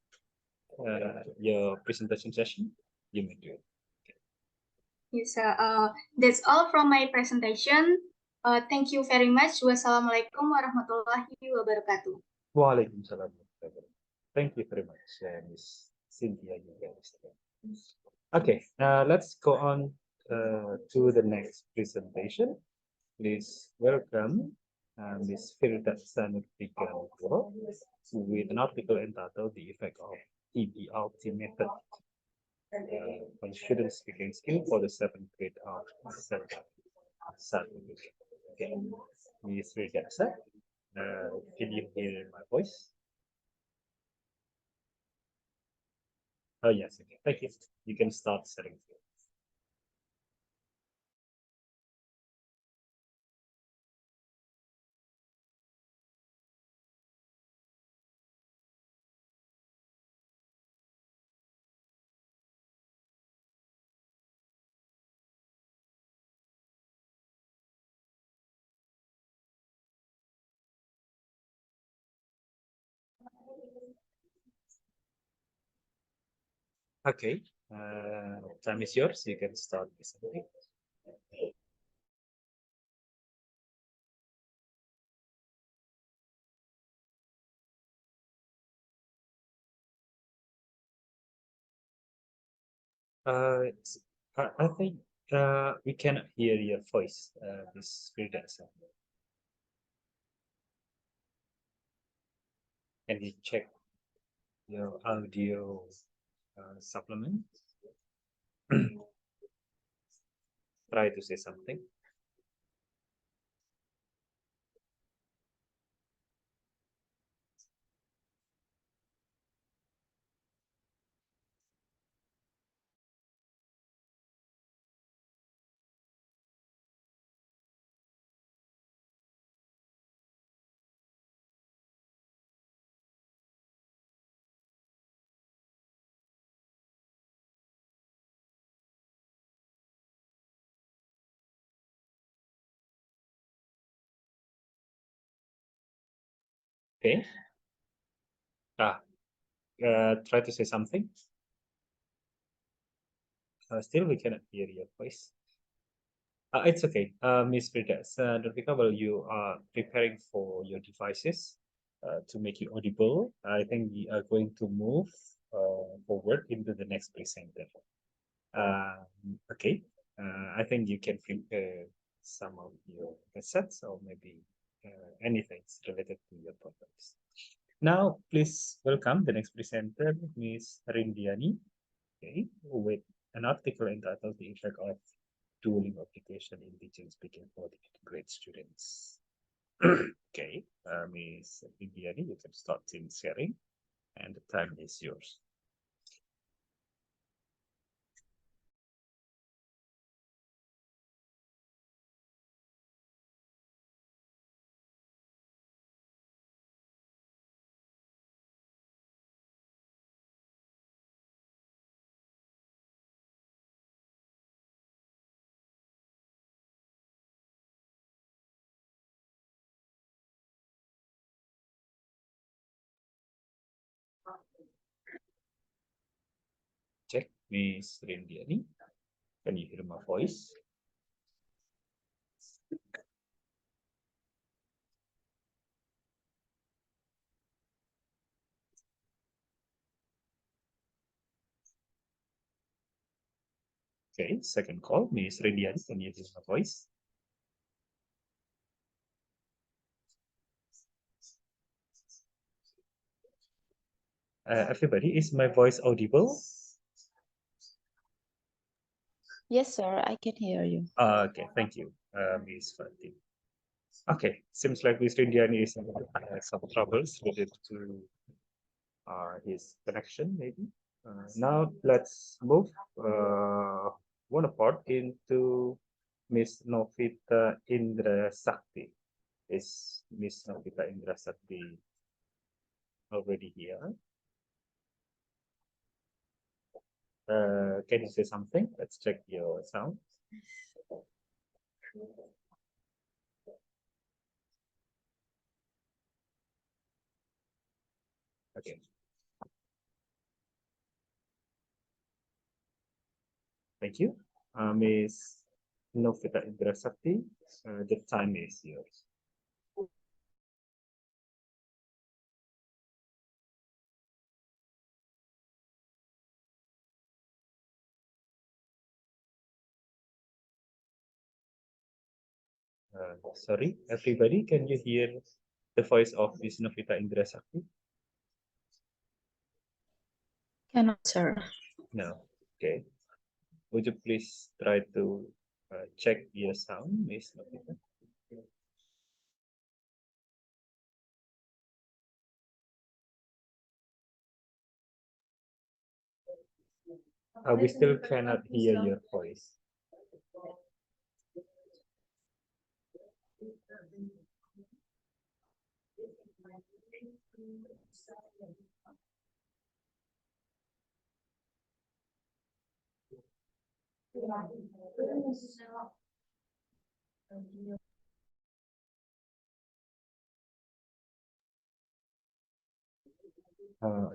your presentation session? You may do it. Yes, that's all from my presentation. Thank you very much. Wassalamualaikum warahmatullahi wabarakatuh. Waalaikumsalam. Thank you very much, Ms. Cynthia Yugalistiani. Okay, let's go on to the next presentation. Please welcome Ms. Firdaus Nurtika with an article entitled "The Effect of EBLT Method on Student Speaking Skill for the 7th grade of certificate." Okay, Ms. Firdaus, can you hear my voice? Oh yes, okay. Thank you. You can start setting. Okay, time is yours. You can start presenting. I think we cannot hear your voice, Ms. Firdaus. Can you check your audio supplement? Try to say something. Okay. Try to say something. Still, we cannot hear your voice. It's okay. Ms. Firdaus, while you are preparing for your devices to make you audible, I think we are going to move forward into the next presenter. Okay. I think you can prepare some of your assets or maybe anything related to your products. Now, please welcome the next presenter, Ms. Widiyani, okay, with an article entitled "The Effect of Duolingo Application in Teaching Speaking for the Grade Students." Okay, Ms. Widiyani, you can start in sharing, and the time is yours. Check, Miss Widiyani. Can you hear my voice? Okay, second call, Miss Widiyani. Can you hear my voice? Everybody, is my voice audible? Yes, sir, I can hear you. Okay, thank you, Miss Fatih. Okay, seems like Miss Widiyani is some troubles related to his connection, maybe. Now let's move one apart into Miss Novita Indra Sakti. Is Miss Novita Indra Sakti already here? Can you say something? Let's check your sound. Okay. Thank you. Miss Novita Indra Sakti, the time is yours. Sorry, everybody, can you hear the voice of Miss Novita Indra Sakti? Cannot, sir. No. Okay. Would you please try to check your sound, Miss Novita? We still cannot hear your voice.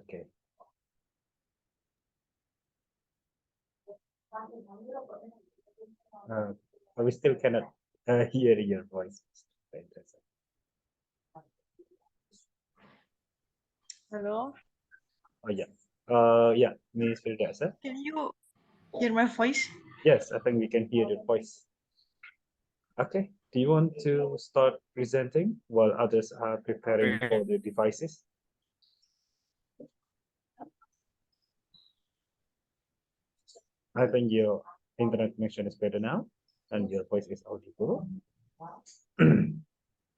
Okay. We still cannot hear your voice. Hello, Oh yeah. Yeah, Miss Firdausa. can you hear my voice? Yes, I think we can hear your voice. Okay. Do you want to start presenting while others are preparing for the devices? I think your internet connection is better now and your voice is audible.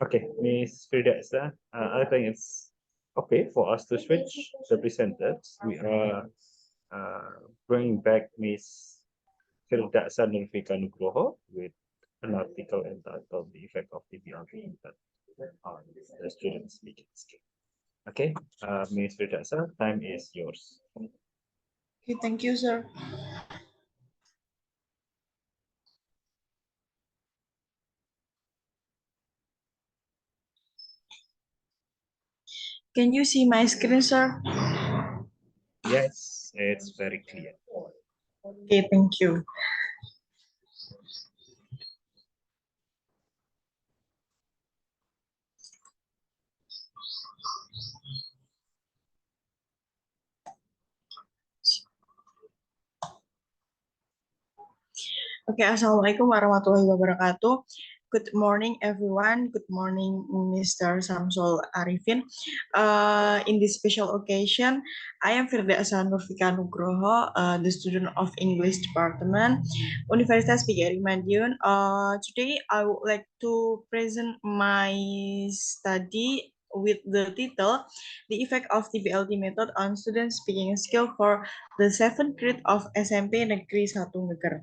Okay, Miss Firdausa, I think it's okay for us to switch the presenters. We are bringing back Miss Firdausa Nurfika Nugroho with an article entitled "The Effect of TBRB on the Student Speaking Skill." Okay, Miss Firdausa, time is yours. Okay, thank you, sir. Can you see my screen, sir? Yes, it's very clear. Okay, thank you. Okay, Assalamualaikum warahmatullahi wabarakatuh. Good morning, everyone. Good morning, Mr. Samsul Arifin. In this special occasion, I am Firdausa Nurfika Nugroho, the student of English Department, Universitas Widiyani Madiun. Today, I would like to present my study with the title, The Effect of TBLT Method on Student Speaking Skill for the 7th grade of SMP Negeri 1 Ngeker.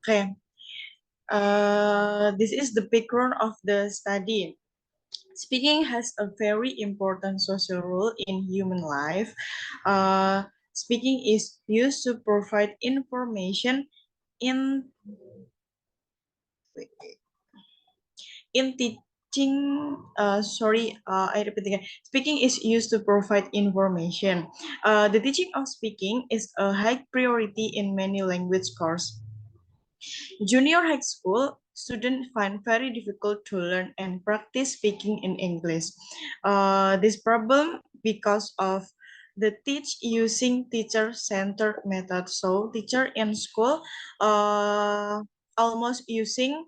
Okay, this is the background of the study. Speaking has a very important social role in human life. Speaking is used to provide information in In teaching, I repeat again. Speaking is used to provide information. The teaching of speaking is a high priority in many language courses. Junior high school students find very difficult to learn and practice speaking in English. This problem because of the teach using teacher-centered method. So teacher in school almost using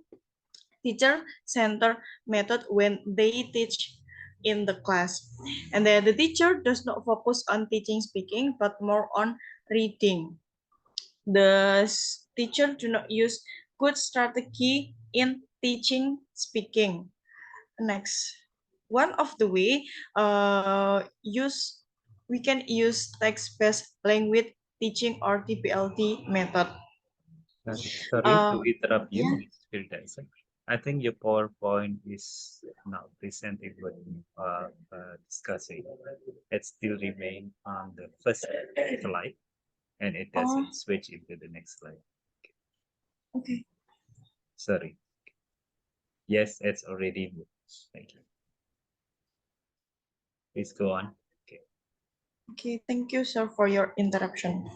teacher-centered method when they teach in the class. And then the teacher does not focus on teaching speaking, but more on reading. The teacher do not use good strategy in teaching speaking. Next, one of the way we can use text-based language teaching or TPLT method. Sorry to interrupt you, Yeah. Ms. Firdaus. I think your PowerPoint is not presenting what you are discussing. It still remain on the first slide, and it doesn't switch into the next slide. Okay. Sorry. Yes, it's already moved. Thank you. Please go on. Okay. Okay, thank you, sir, for your interruption.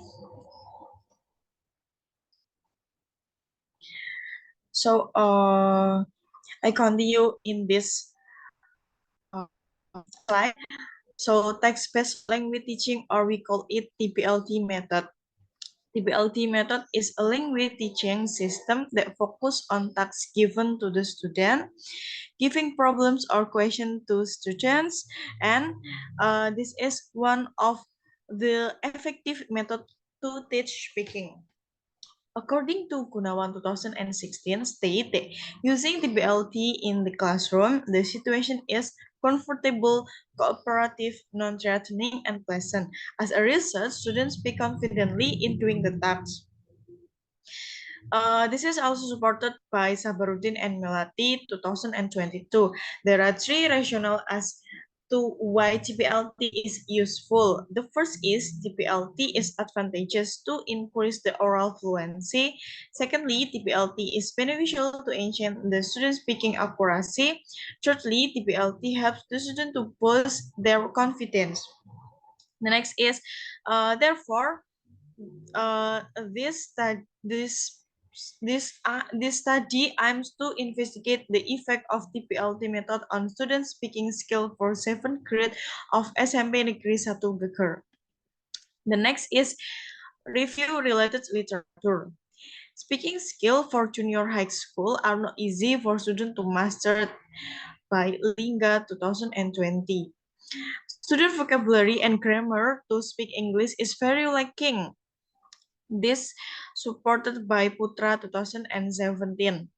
So, I continue in this slide. So, text-based language teaching, or we call it TPLT method. TPLT method is a language teaching system that focuses on tasks given to the student, giving problems or questions to students, and this is one of the effective method to teach speaking. According to Gunawan 2016 state that using TPLT in the classroom, the situation is comfortable, cooperative, non-threatening, and pleasant. As a result, students speak confidently in doing the tasks. This is also supported by Sabarudin and Melati 2022. There are three rationale as to why TPLT is useful. The first is TPLT is advantageous to increase the oral fluency. Secondly, TPLT is beneficial to enhance the student speaking accuracy. Thirdly, TPLT helps the student to boost their confidence. The next is, therefore, this study aims to investigate the effect of TPLT method on student speaking skill for 7th grade of SMP Negeri 1 Geger. The next is review related literature. Speaking skill for junior high school are not easy for students to master by Lingga 2020. Student vocabulary and grammar to speak English is very lacking. This supported by Putra 2017.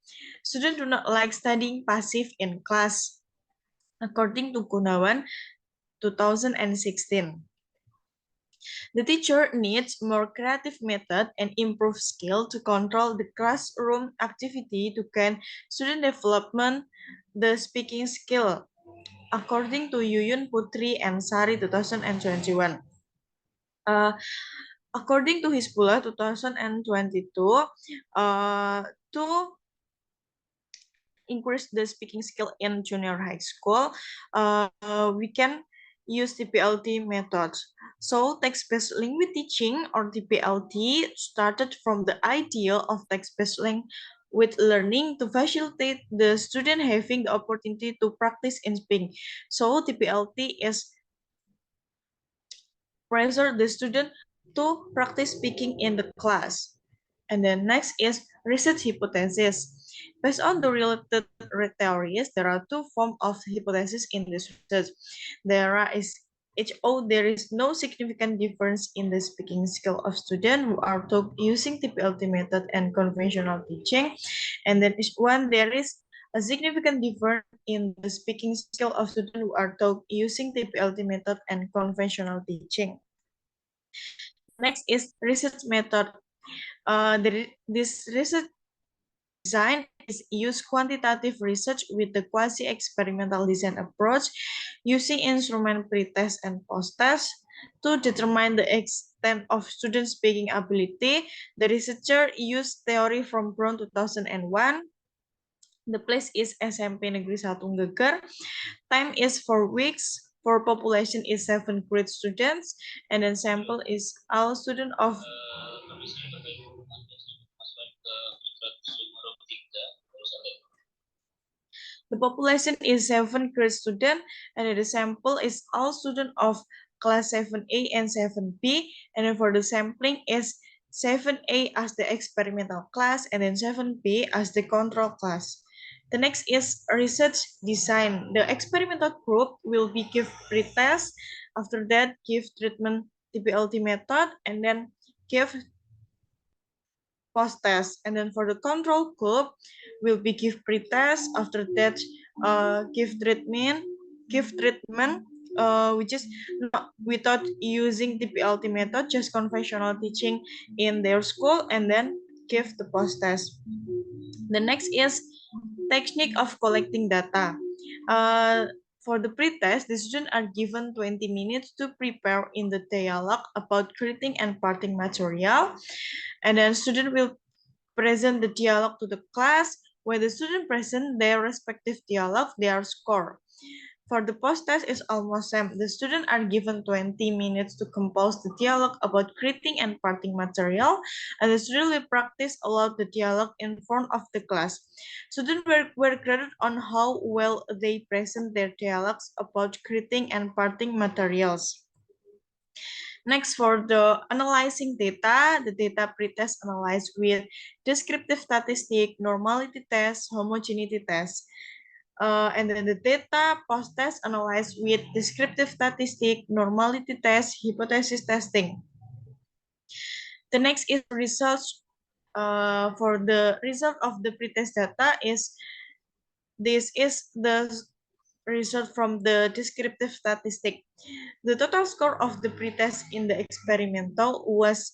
Students do not like studying passive in class, according to Gunawan 2016. The teacher needs more creative method and improved skill to control the classroom activity to gain student development, the speaking skill, according to Yuyun Putri and Sari 2021. According to Hizbullah 2022, to increase the speaking skill in junior high school, we can use TPLT methods. So text-based language teaching or TPLT started from the idea of text-based language learning to facilitate the student having the opportunity to practice in speaking. So TPLT is pressure the student to practice speaking in the class. And then next is research hypothesis. Based on the related theories, there are two forms of hypothesis in this research. There is no significant difference in the speaking skill of students who are taught using TPLT method and conventional teaching. And then there is a significant difference in the speaking skill of students who are taught using TPLT method and conventional teaching. Next is research method. This research design is use quantitative research with the quasi-experimental design approach using instrument pre-test and post-test to determine the extent of student speaking ability. The researcher used theory from Brown 2001 The place is SMP Negeri 1 Geger. Time is 4 weeks. For population is 7 grade students. And then sample is all student of the population is 7 grade student, and the sample is all student of class 7A and 7B, and then for the sampling is 7A as the experimental class, and then 7B as the control class. The next is research design. The experimental group will be give pretest, after that give treatment TPLT method, and then give post-test. And then for the control group, will be give pretest, after that give treatment, which is not without using the PLT method, just conventional teaching in their school, and then give the post-test. The next is technique of collecting data. For the pretest, the students are given 20 minutes to prepare in the dialogue about greeting and parting material. And then student will present the dialogue to the class. When the student present their respective dialogue, they are scored. For the post-test is almost same. The students are given 20 minutes to compose the dialogue about greeting and parting material, and the student will practice aloud the dialogue in front of the class. Students were graded on how well they present their dialogues about greeting and parting materials. Next, for the analyzing data, the data pretest analyzed with descriptive statistic, normality test, homogeneity test. And then the data post-test analyzed with descriptive statistic, normality test, hypothesis testing. The next is results. For the result of the pretest data this is the result from the descriptive statistic. The total score of the pretest in the experimental was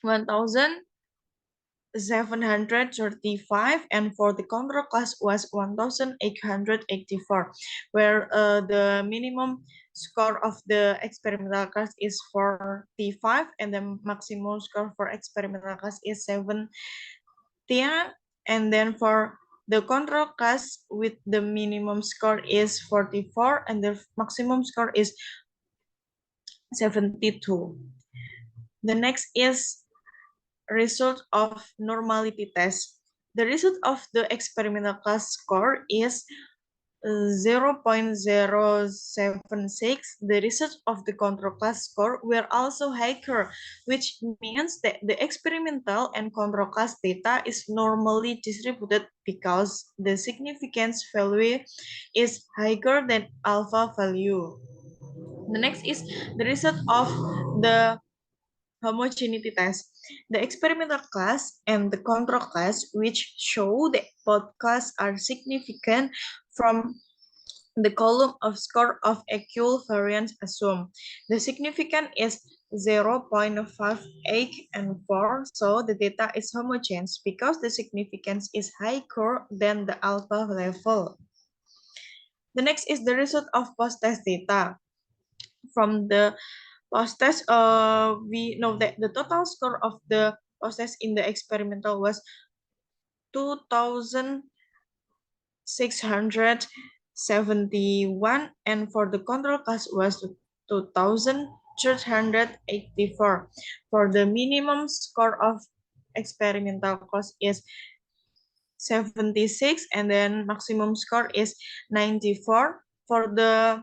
1,735, and for the control class was 1,884, where the minimum score of the experimental class is 45, and the maximum score for experimental class is 17, and then for the control class with the minimum score is 44, and the maximum score is 72. The next is result of normality test. The result of the experimental class score is 0.076. The result of the control class score were also higher, which means that the experimental and control class data is normally distributed because the significance value is higher than alpha value. The next is the result of the homogeneity test. The experimental class and the control class, which show that both classes are significant from the column of score of equivariance assumed. The significance is 0.58 and 4, so the data is homogeneous because the significance is higher than the alpha level. The next is the result of post-test data. From the post-test, we know that the total score of the post-test in the experimental was 2,671, and for the control class was 2,384. For the minimum score of experimental class is 76, and then maximum score is 94. For the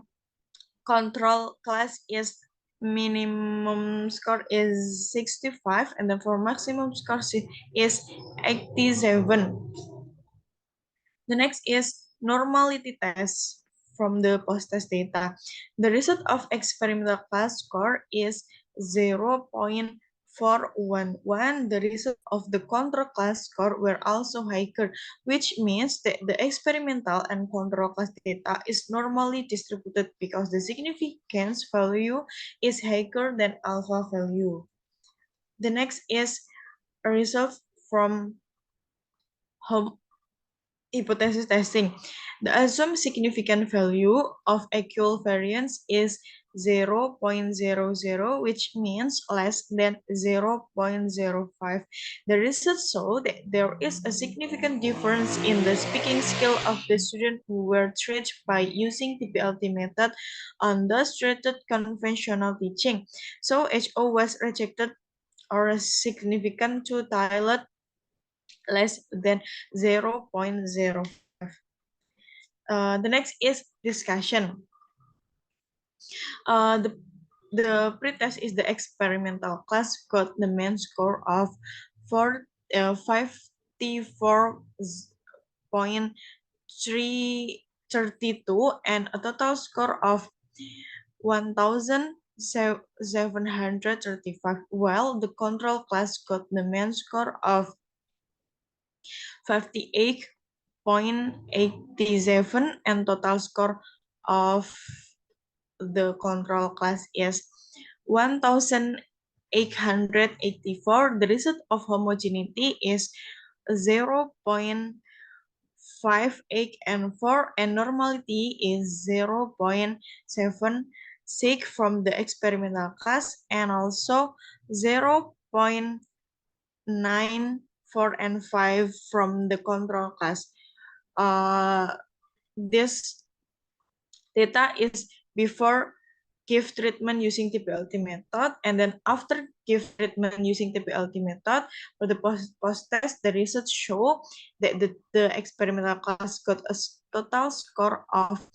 control class is minimum score is 65, and then for maximum score is 87. The next is normality test from the post-test data. The result of experimental class score is 0.411. The result of the control class score were also higher, which means that the experimental and control class data is normally distributed because the significance value is higher than alpha value. The next is a result from hypothesis testing. The assumed significant value of equivariance is 0.00, which means less than 0.05. The research showed that there is a significant difference in the speaking skill of the students who were treated by using TPLT method on those treated conventional teaching. So HO was rejected or significant to tilde less than 0.05. The next is discussion. The pretest is the experimental class got the main score of 54.332 and a total score of 1,735, while the control class got the main score of 58.87 and total score of the control class is 1,884. The result of homogeneity is 0.58 and 4, and normality is 0.76 from the experimental class, and also 0.94 and 5 from the control class. This data is before give treatment using TPLT method, and then after give treatment using TPLT method. For the post-test, the research show that the experimental class got a total score of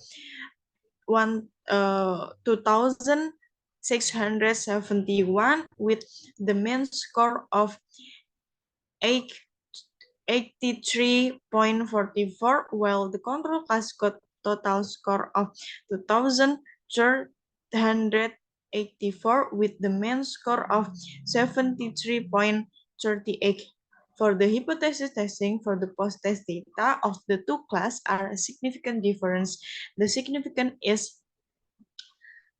2,671 with the mean score of 83.44, while the control class got total score of 2,384 with the mean score of 73.38. For the hypothesis testing for the post-test data of the two classes are a significant difference. The significance is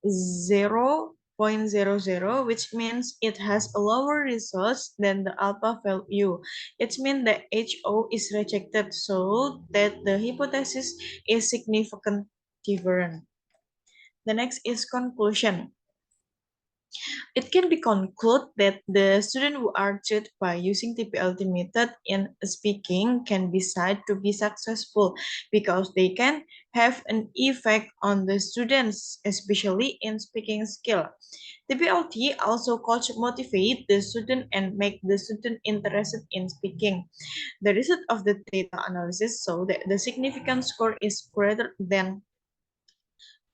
0.00, which means it has a lower results than the alpha value. It means that HO is rejected, so that the hypothesis is significant different. The next is conclusion. It can be concluded that the students who are treated by using TPLT method in speaking can be said to be successful because they can have an effect on the students, especially in speaking skill. TPLT also coach motivate the student and make the student interested in speaking. The result of the data analysis show that the significant score is greater than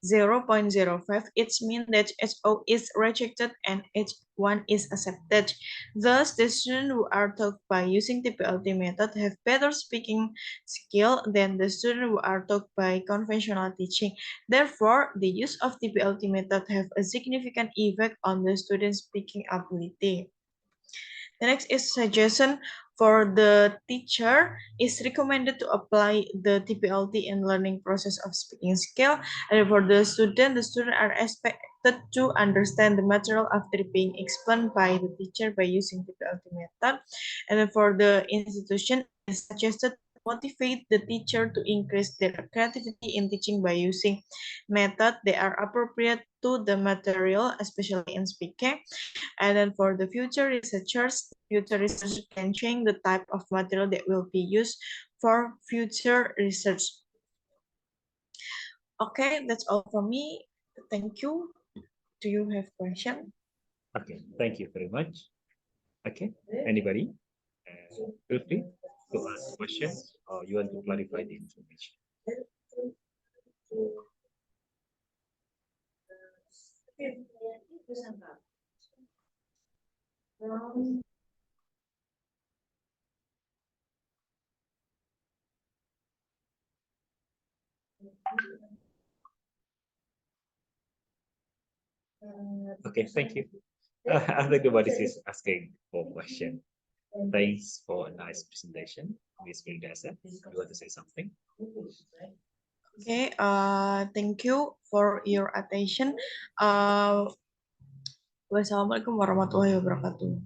0.05, it means that HO is rejected and H1 is accepted. Thus, the students who are taught by using TPLT method have better speaking skill than the students who are taught by conventional teaching. Therefore, the use of TPLT method have a significant effect on the student's speaking ability. The next is suggestion for the teacher is recommended to apply the TPLT in learning process of speaking skill. And for the student are expected to understand the material after being explained by the teacher by using TPLT method. And then for the institution, it's suggested to motivate the teacher to increase their creativity in teaching by using method that are appropriate to the material, especially in speaking. And then for the future researchers can change the type of material that will be used for future research. Okay, that's all from me. Thank you. Do you have question? Okay, thank you very much. Okay, anybody? Feel free to ask questions or you want to clarify the information. Okay, thank you. I think nobody is asking for question. Thanks for a nice presentation, Ms. Widiyani. You want to say something? Okay, thank you for your attention. Wassalamualaikum warahmatullahi wabarakatuh.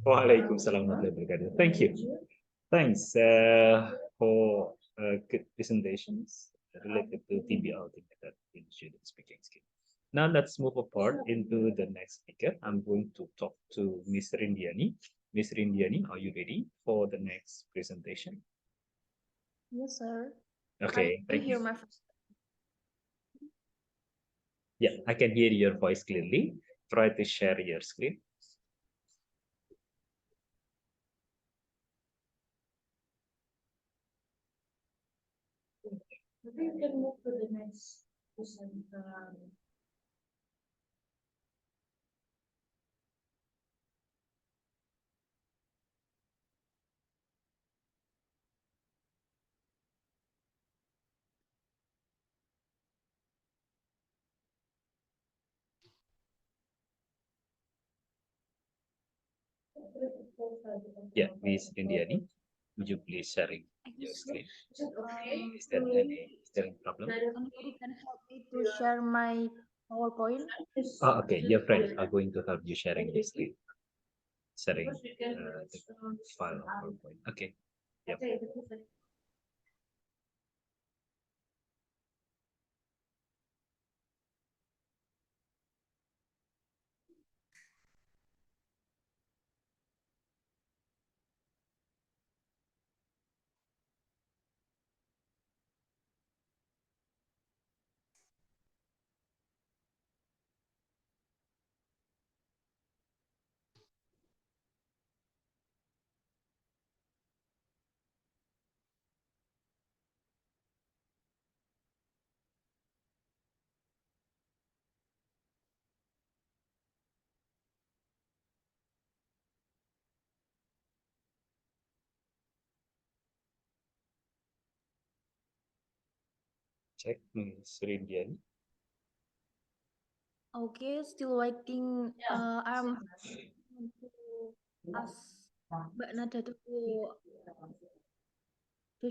Waalaikumsalam warahmatullahi wabarakatuh. Thank you. Thanks for good presentations related to TBL method in student speaking skill. Now let's move forward into the next speaker. I'm going to talk to Miss Rindiani. Miss Rindiani, are you ready for the next presentation? Yes, sir. Okay, I thank hear you. my Yeah, I can hear your voice clearly. Try to share your screen. Maybe you can move to the next presenter. Yeah, Miss Indiani, would you please sharing your screen? Is there any problem? Anybody can help me to share my PowerPoint? Oh, okay, your friends are going to help you sharing the screen, sharing the file of PowerPoint. Okay, yep. Check Miss Indiani. Okay, still waiting. I'm to ask Mbak Nada to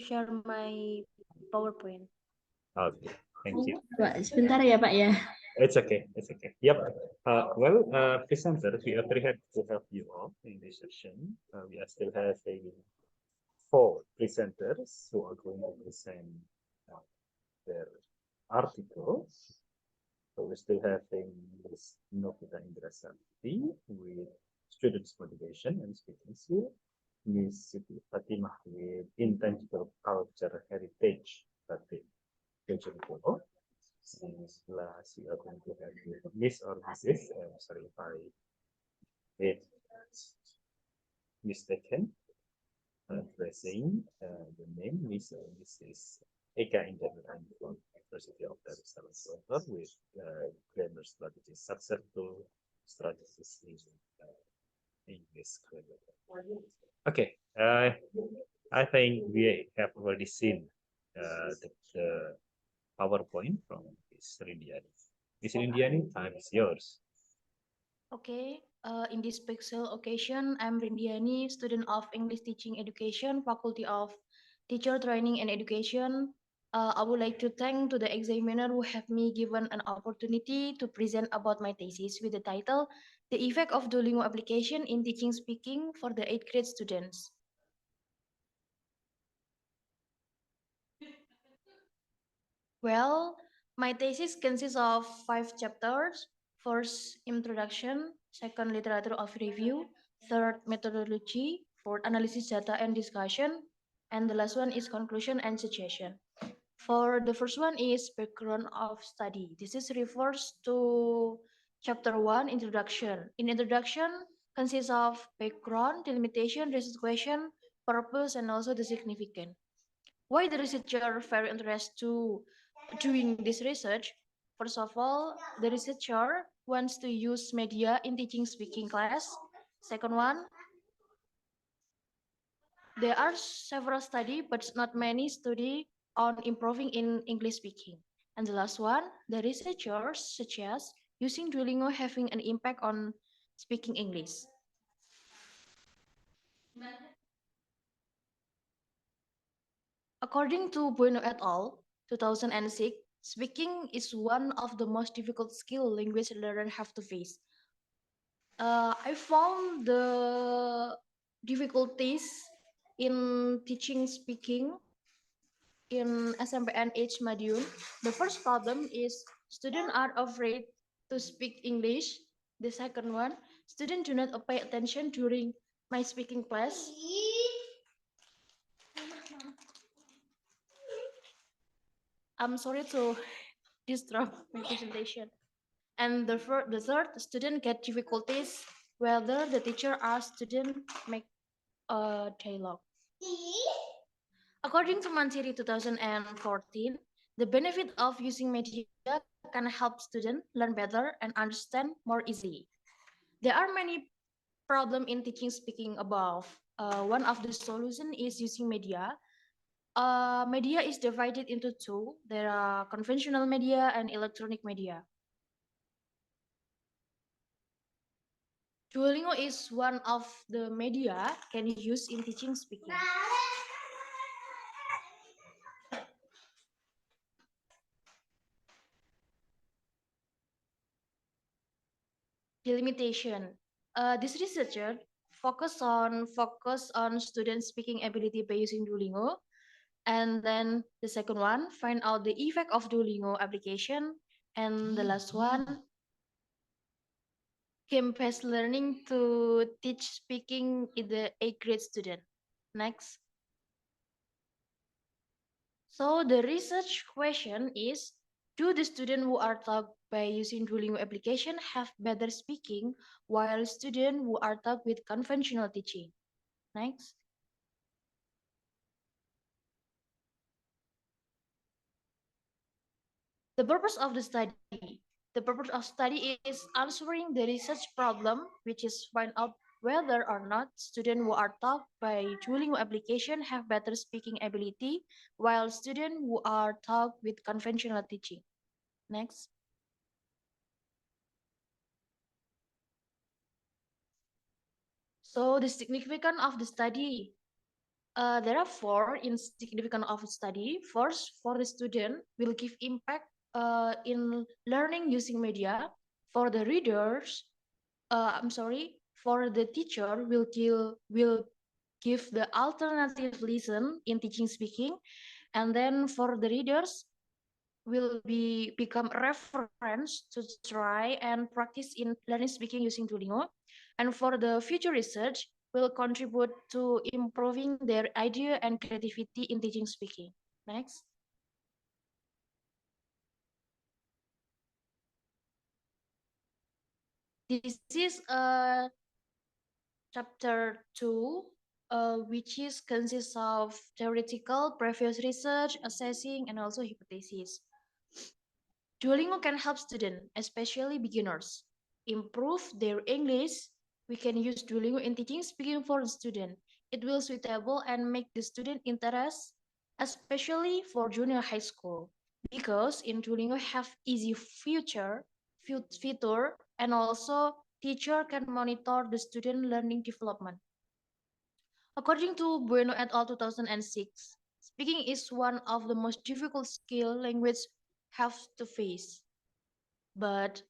share my PowerPoint. Okay, thank you. Pak, sebentar ya, Pak ya. It's okay. It's okay. Yep. Well, presenters, we are very happy to have you all in this session. We are still having 4 presenters who are going to present their articles. So we're still having Ms. Novita Indrasanti with students motivation and speaking skill, Ms. Siti Fatimah with intangible culture heritage, Future Polo. And last, we are going to have Miss or Mrs. Sorry if I did mistaken addressing the name, Miss or Mrs. Eka Indrani from University of Dar es Salaam with grammar strategies, successful strategies in English grammar. Okay, I think we have already seen the PowerPoint from Ms. Rindiani. Ms. Rindiani, time is yours. Okay, in this special occasion, I'm Rindiani, student of English Teaching Education, Faculty of Teacher Training and Education. I would like to thank to the examiner who have me given an opportunity to present about my thesis with the title, The Effect of Duolingo Application in Teaching Speaking for the 8th grade students. Well, my thesis consists of 5 chapters. First, introduction. Second, literature of review. Third, methodology. Fourth, analysis data and discussion. And the last one is conclusion and suggestion. For the first one is background of study. This is refers to chapter 1, introduction. In introduction, consists of background, delimitation, research question, purpose, and also the significance. Why the researcher very interested to doing this research? First of all, the researcher wants to use media in teaching speaking class. Second one, there are several studies, but not many study on improving in English speaking. And the last one, the researchers suggest using Duolingo having an impact on speaking English. According to Bueno et al., 2006, speaking is one of the most difficult skill language learners have to face. I found the difficulties in teaching speaking in SMPN H Madiun. The first problem is students are afraid to speak English. The second one, students do not pay attention during my speaking class. I'm sorry to disrupt my presentation. And the third, student get difficulties whether the teacher asks student make a dialogue. According to Mantiri 2014, the benefit of using media can help students learn better and understand more easily. There are many problems in teaching speaking above. One of the solutions is using media. Media is divided into two. There are conventional media and electronic media. Duolingo is one of the media can use in teaching speaking. Delimitation. This researcher focus on student speaking ability by using Duolingo. And then the second one, find out the effect of Duolingo application. And the last one, game-based learning to teach speaking in the 8th grade student. Next. So the research question is, do the students who are taught by using Duolingo application have better speaking, while students who are taught with conventional teaching? Next. The purpose of the study. The purpose of study is answering the research problem, which is find out whether or not students who are taught by Duolingo application have better speaking ability, while students who are taught with conventional teaching. Next. So the significance of the study. There are four in significance of the study. First, for the student, will give impact in learning using media. For the readers, for the teacher will give the alternative lesson in teaching speaking, and then for the readers will become reference to try and practice in learning speaking using Duolingo, and for the future research will contribute to improving their idea and creativity in teaching speaking. Next. This is chapter 2, which is consists of theoretical, previous research, assessing, and also hypothesis. Duolingo can help students, especially beginners, improve their English. We can use Duolingo in teaching speaking for the student. It will suitable and make the student interest, especially for junior high school, because in Duolingo have easy feature, and also teacher can monitor the student learning development. According to Bueno et al. 2006, speaking is one of the most difficult skill language have to face. But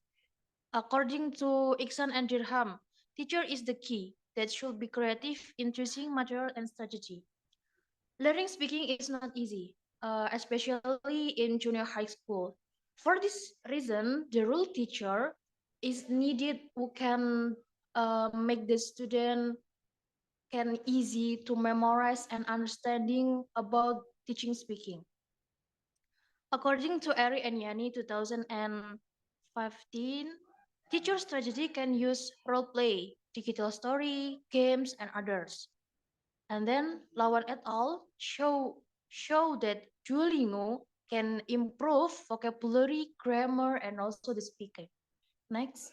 according to Iksan and Dirham, teacher is the key that should be creative in choosing material and strategy. Learning speaking is not easy, especially in junior high school. For this reason, the role teacher is needed who can make the student can easy to memorize and understanding about teaching speaking. According to Eri and Yani 2015, teacher strategy can use role play, digital story, games, and others. And then Lawan et al. show that Duolingo can improve vocabulary, grammar, and also the speaking. Next.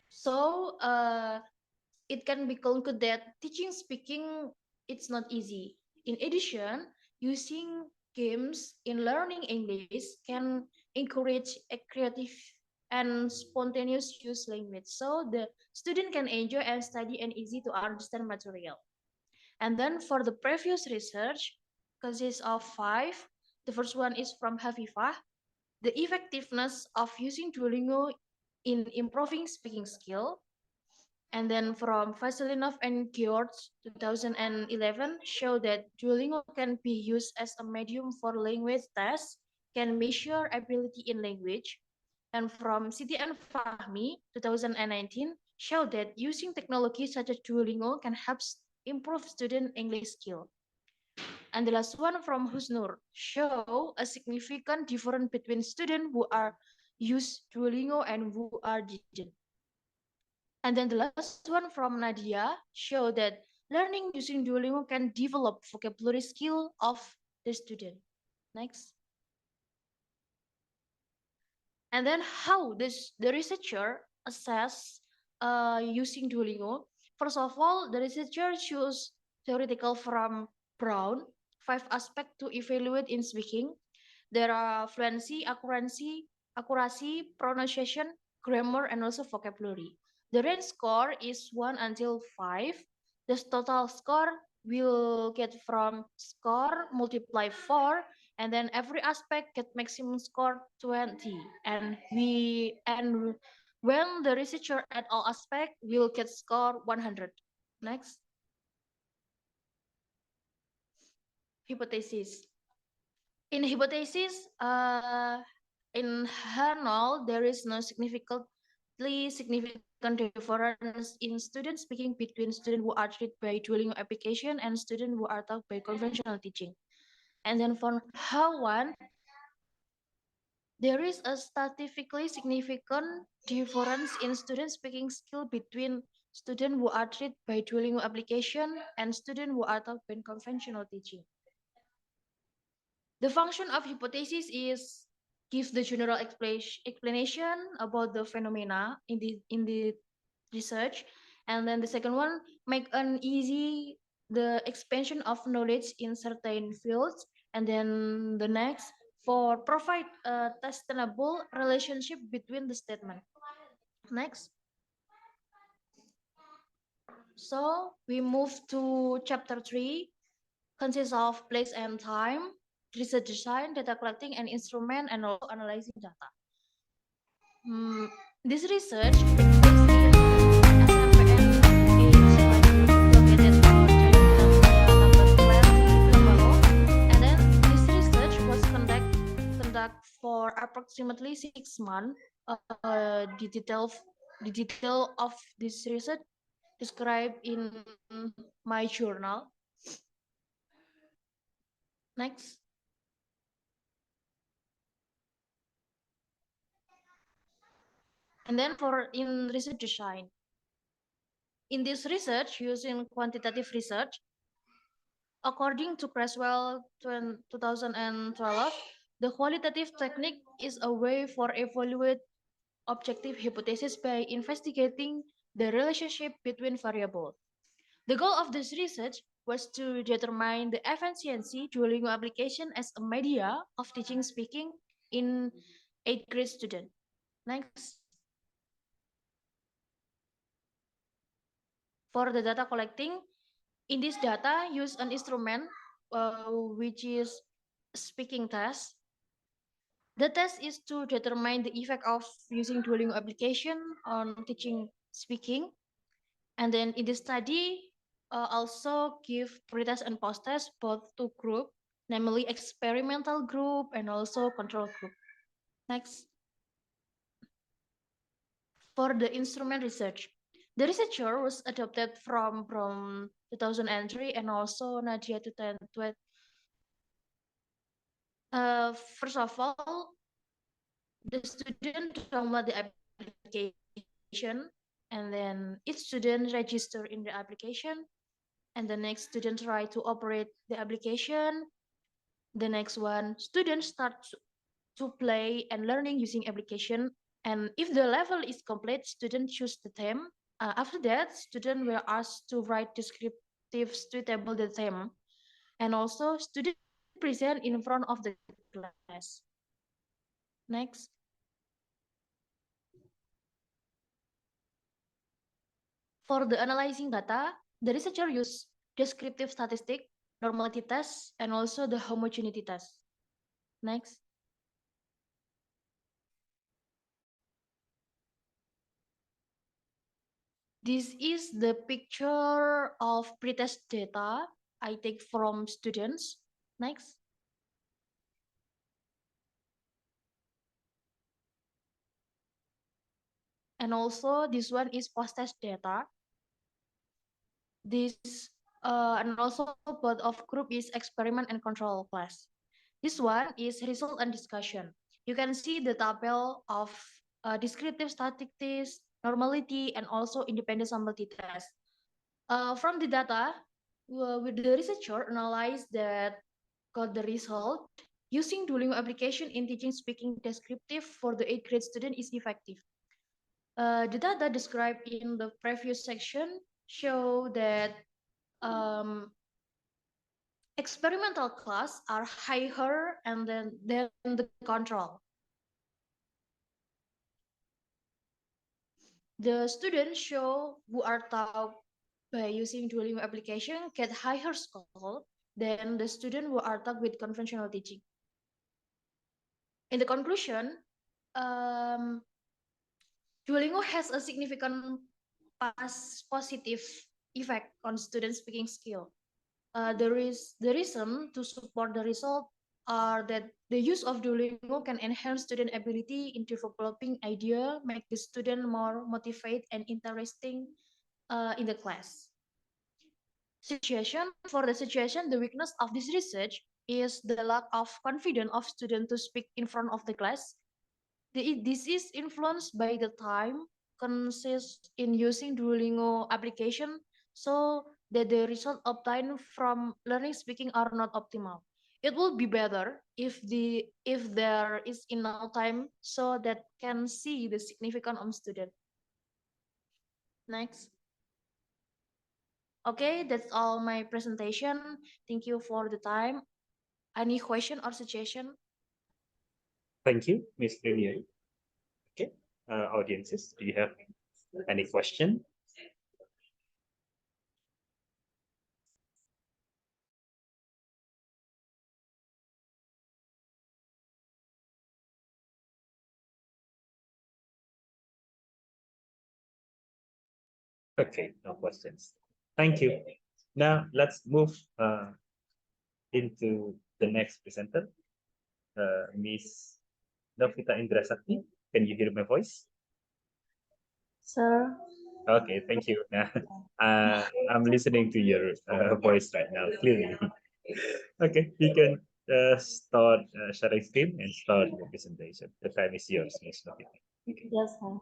So it can be concluded that teaching speaking it's not easy. In addition, using games in learning English can encourage a creative and spontaneous use language, so the student can enjoy and study and easy to understand material. And then for the previous research consists of 5. The first one is from Hafifah. The effectiveness of using Duolingo in improving speaking skill. And then from Vasilinov and George 2011 show that Duolingo can be used as a medium for language tests, can measure ability in language. And from Siti and Fahmi, 2019, show that using technology such as Duolingo can help improve student English skill. And the last one from Husnur show a significant difference between students who are use Duolingo and who are didn't. And then the last one from Nadia show that learning using Duolingo can develop vocabulary skill of the student. Next. And then how the researcher assess using Duolingo. First of all, the researcher choose theoretical from Brown, 5 aspects to evaluate in speaking. There are fluency, accuracy, pronunciation, grammar, and also vocabulary. The range score is 1 until 5. The total score will get from score multiply 4, and then every aspect get maximum score 20. And when the researcher at all aspect will get score 100. Next. Hypothesis. In hypothesis, in Hernal, there is no significant difference in student speaking between students who are treated by Duolingo application and students who are taught by conventional teaching. And then for Hawan, there is a statistically significant difference in student speaking skill between students who are treated by Duolingo application and students who are taught by conventional teaching. The function of hypothesis is give the general explanation about the phenomena in the research, and then the second one make an easy the expansion of knowledge in certain fields, and then the next for provide a sustainable relationship between the statement. Next. So we move to chapter 3, consists of place and time, research design, data collecting, and instrument, and also analyzing data. This research is located and then this research was conducted for approximately 6 months. The detail of this research described in my journal. Next. And then for in research design. In this research, using quantitative research, according to Creswell 2012, the qualitative technique is a way for evaluate objective hypothesis by investigating the relationship between variables. The goal of this research was to determine the efficiency Duolingo application as a media of teaching speaking in 8th grade student. Next. For the data collecting, in this data, use an instrument which is speaking test. The test is to determine the effect of using Duolingo application on teaching speaking. And then in the study, also give pre-test and post-test both to group, namely experimental group and also control group. Next. For the instrument research, the researcher was adopted from 2003 and also Nadia 2020. First of all, the student download the application, and then each student register in the application, and the next student try to operate the application. The next one, students start to play and learning using application, and if the level is complete, student choose the theme. After that, student were asked to write descriptive suitable the theme, and also student present in front of the class. Next. For the analyzing data, the researcher used descriptive statistic, normality test, and also the homogeneity test. Next. This is the picture of pretest data I take from students. Next. And also this one is post-test data. This and also both of group is experiment and control class. This one is result and discussion. You can see the table of descriptive statistics, normality, and also independent sample t-test. From the data, with the researcher analyze that got the result using Duolingo application in teaching speaking descriptive for the 8th grade student is effective. The data described in the previous section show that experimental class are higher and than the control. The students show who are taught by using Duolingo application get higher score than the student who are taught with conventional teaching. In the conclusion, Duolingo has a significant positive effect on student speaking skill. The reason to support the result are that the use of Duolingo can enhance student ability in developing idea, make the student more motivated and interesting in the class. For the situation, the weakness of this research is the lack of confidence of students to speak in front of the class. This is influenced by the time consists in using Duolingo application, so that the result obtained from learning speaking are not optimal. It will be better if there is enough time so that can see the significance of student. Next. Okay, that's all my presentation. Thank you for the time. Any question or suggestion? Thank you, Ms. Widiyani. Okay, audiences, do you have any question? Okay, no questions. Thank you. Now let's move into the next presenter, Miss Novita Indrasakti. Can you hear my voice? Sir, Okay, thank you. I'm listening to your voice right now clearly. Okay, you can start sharing screen and start your presentation. The time is yours, Miss Novita. yes, sir.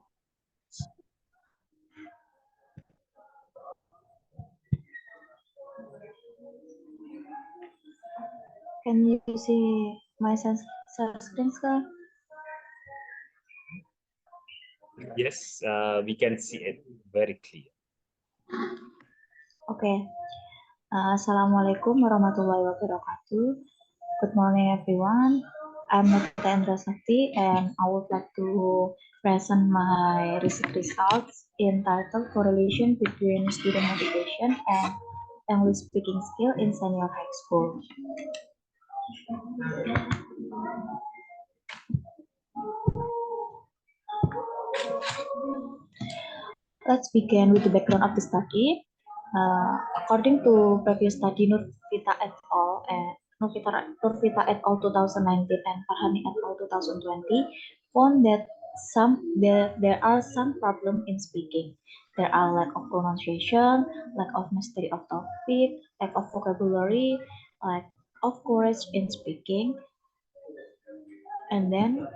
Can you see my share screen, sir? Yes, we can see it very clear. Okay. Assalamualaikum warahmatullahi wabarakatuh. Good morning, everyone. I'm Novita Indrasakti, and I would like to present my research results entitled Correlation Between Student Motivation and English Speaking Skill in Senior High School. Let's begin with the background of the study. According to previous study, Nurvita et al. And Nurvita et al. 2019 and Farhani et al. 2020 found that there are some problems in speaking. There are lack of pronunciation, lack of mastery of topic, lack of vocabulary, lack of courage in speaking, and then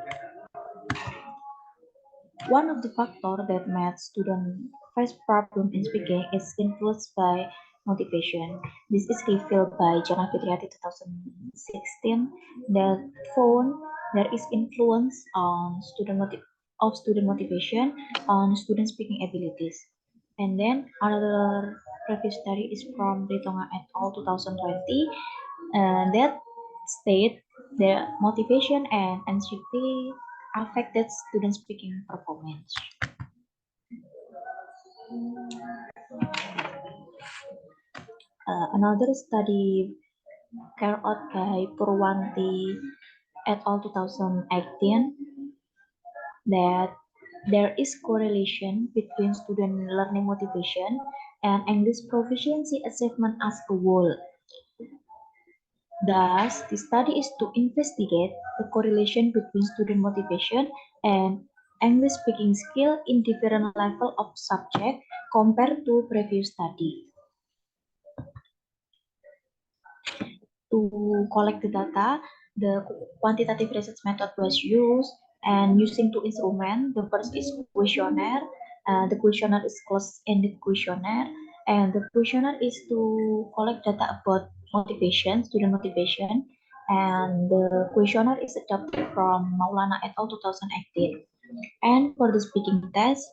one of the factors that made students face problem in speaking is influenced by motivation. This is revealed by Jana Fitriati 2016 that found there is influence on student motivation on student speaking abilities. And then another previous study is from Ritonga et al. 2020 that state the motivation and anxiety affected student speaking performance. Another study carried out by Purwanti et al. 2018 that there is correlation between student learning motivation and English proficiency achievement as a whole. Thus, the study is to investigate the correlation between student motivation and English speaking skill in different level of subject compared to previous study. To collect the data, the quantitative research method was used, and using two instruments. The first is questionnaire. The questionnaire is closed-ended questionnaire, and the questionnaire is to collect data about motivation, student motivation, and the questionnaire is adapted from Maulana et al. 2018. And for the speaking test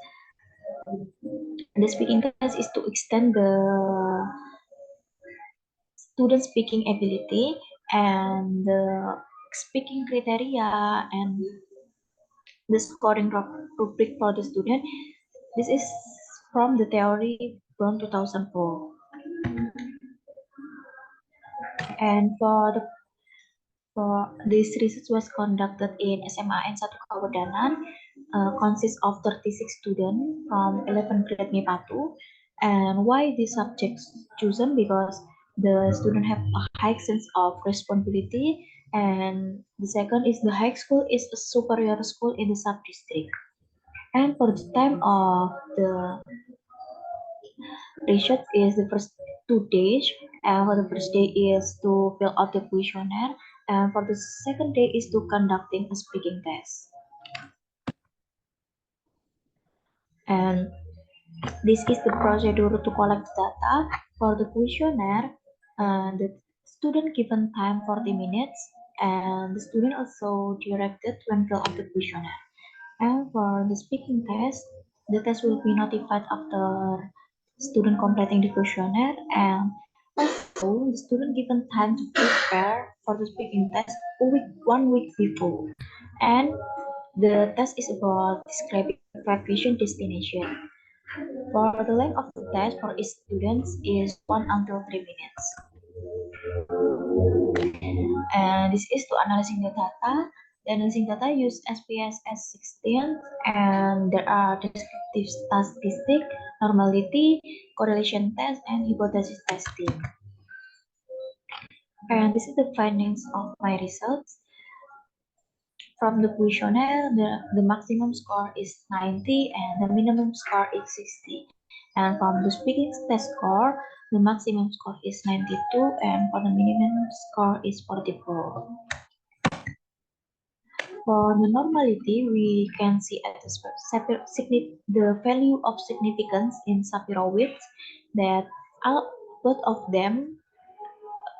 is to extend the student speaking ability and the speaking criteria and the scoring rubric for the student. This is from the theory from 2004. And for this research was conducted in SMAN 1 Kabupaten, consists of 36 students from 11 grade M.Pd. And why this subject chosen? Because the student have a high sense of responsibility, and the second is the high school is a superior school in the sub-district. And for the time of the research is the first 2 days, and for the first day is to fill out the questionnaire, and for the second day is to conducting a speaking test. And this is the procedure to collect data. For the questionnaire, the student given time 40 minutes, and the student also directed to fill out the questionnaire. And for the speaking test, the test will be notified after student completing the questionnaire, and also the student given time to prepare for the speaking test 1 week before. And the test is about describing vacation destination. For the length of the test for each student is 1 until 3 minutes. And this is to analyzing the data. The analyzing data use SPSS 16, and there are descriptive statistic, normality, correlation test, and hypothesis testing. And this is the findings of my results. From the questionnaire, the maximum score is 90 and the minimum score is 60. And from the speaking test score, the maximum score is 92 and for the minimum score is 44. For the normality, we can see at the value of significance in Sapir-Whorf that both of them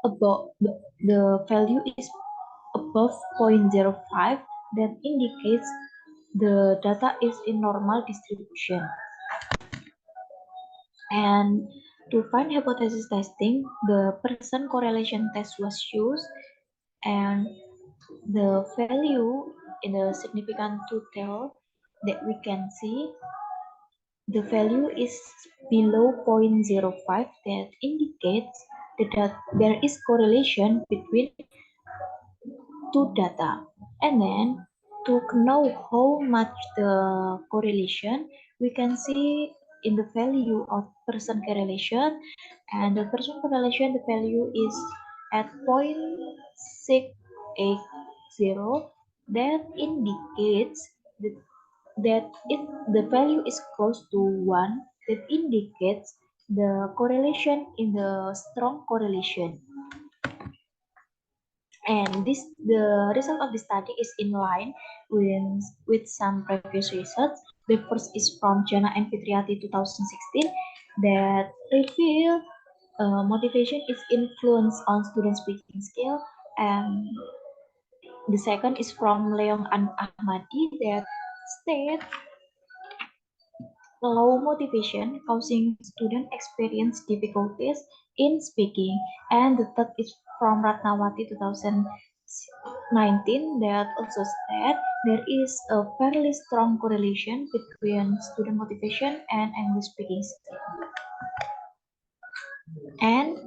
above the value is above 0.05, that indicates the data is in normal distribution. And to find hypothesis testing, the Pearson correlation test was used, and the value in the significant total that we can see, the value is below 0.05, that indicates that there is correlation between two data. And then to know how much the correlation, we can see in the value of Pearson correlation, and the Pearson correlation, the value is at 0.680, that indicates that the value is close to 1, that indicates the correlation in the strong correlation. And the result of the study is in line with some previous research. The first is from Jana and Fitriati 2016 that reveal motivation is influence on student speaking skill, and the second is from Leeuwen and Ahmadi that state low motivation causing student experience difficulties in speaking, and the third is from Ratnawati 2019 that also said there is a fairly strong correlation between student motivation and English speaking skill. And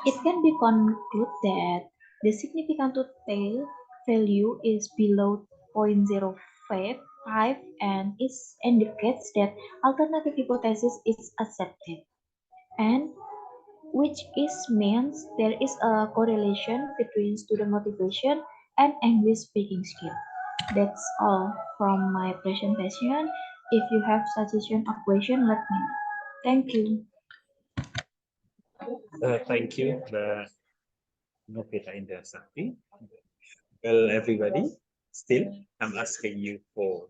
it can be concluded that the significant tail value is below 0.05 and it indicates that alternative hypothesis is accepted, and which means there is a correlation between student motivation and English speaking skill. That's all from my presentation. If you have suggestion or question, let me know. Thank you. Thank you, Novita Indah Sakti. Well, everybody, still, I'm asking you for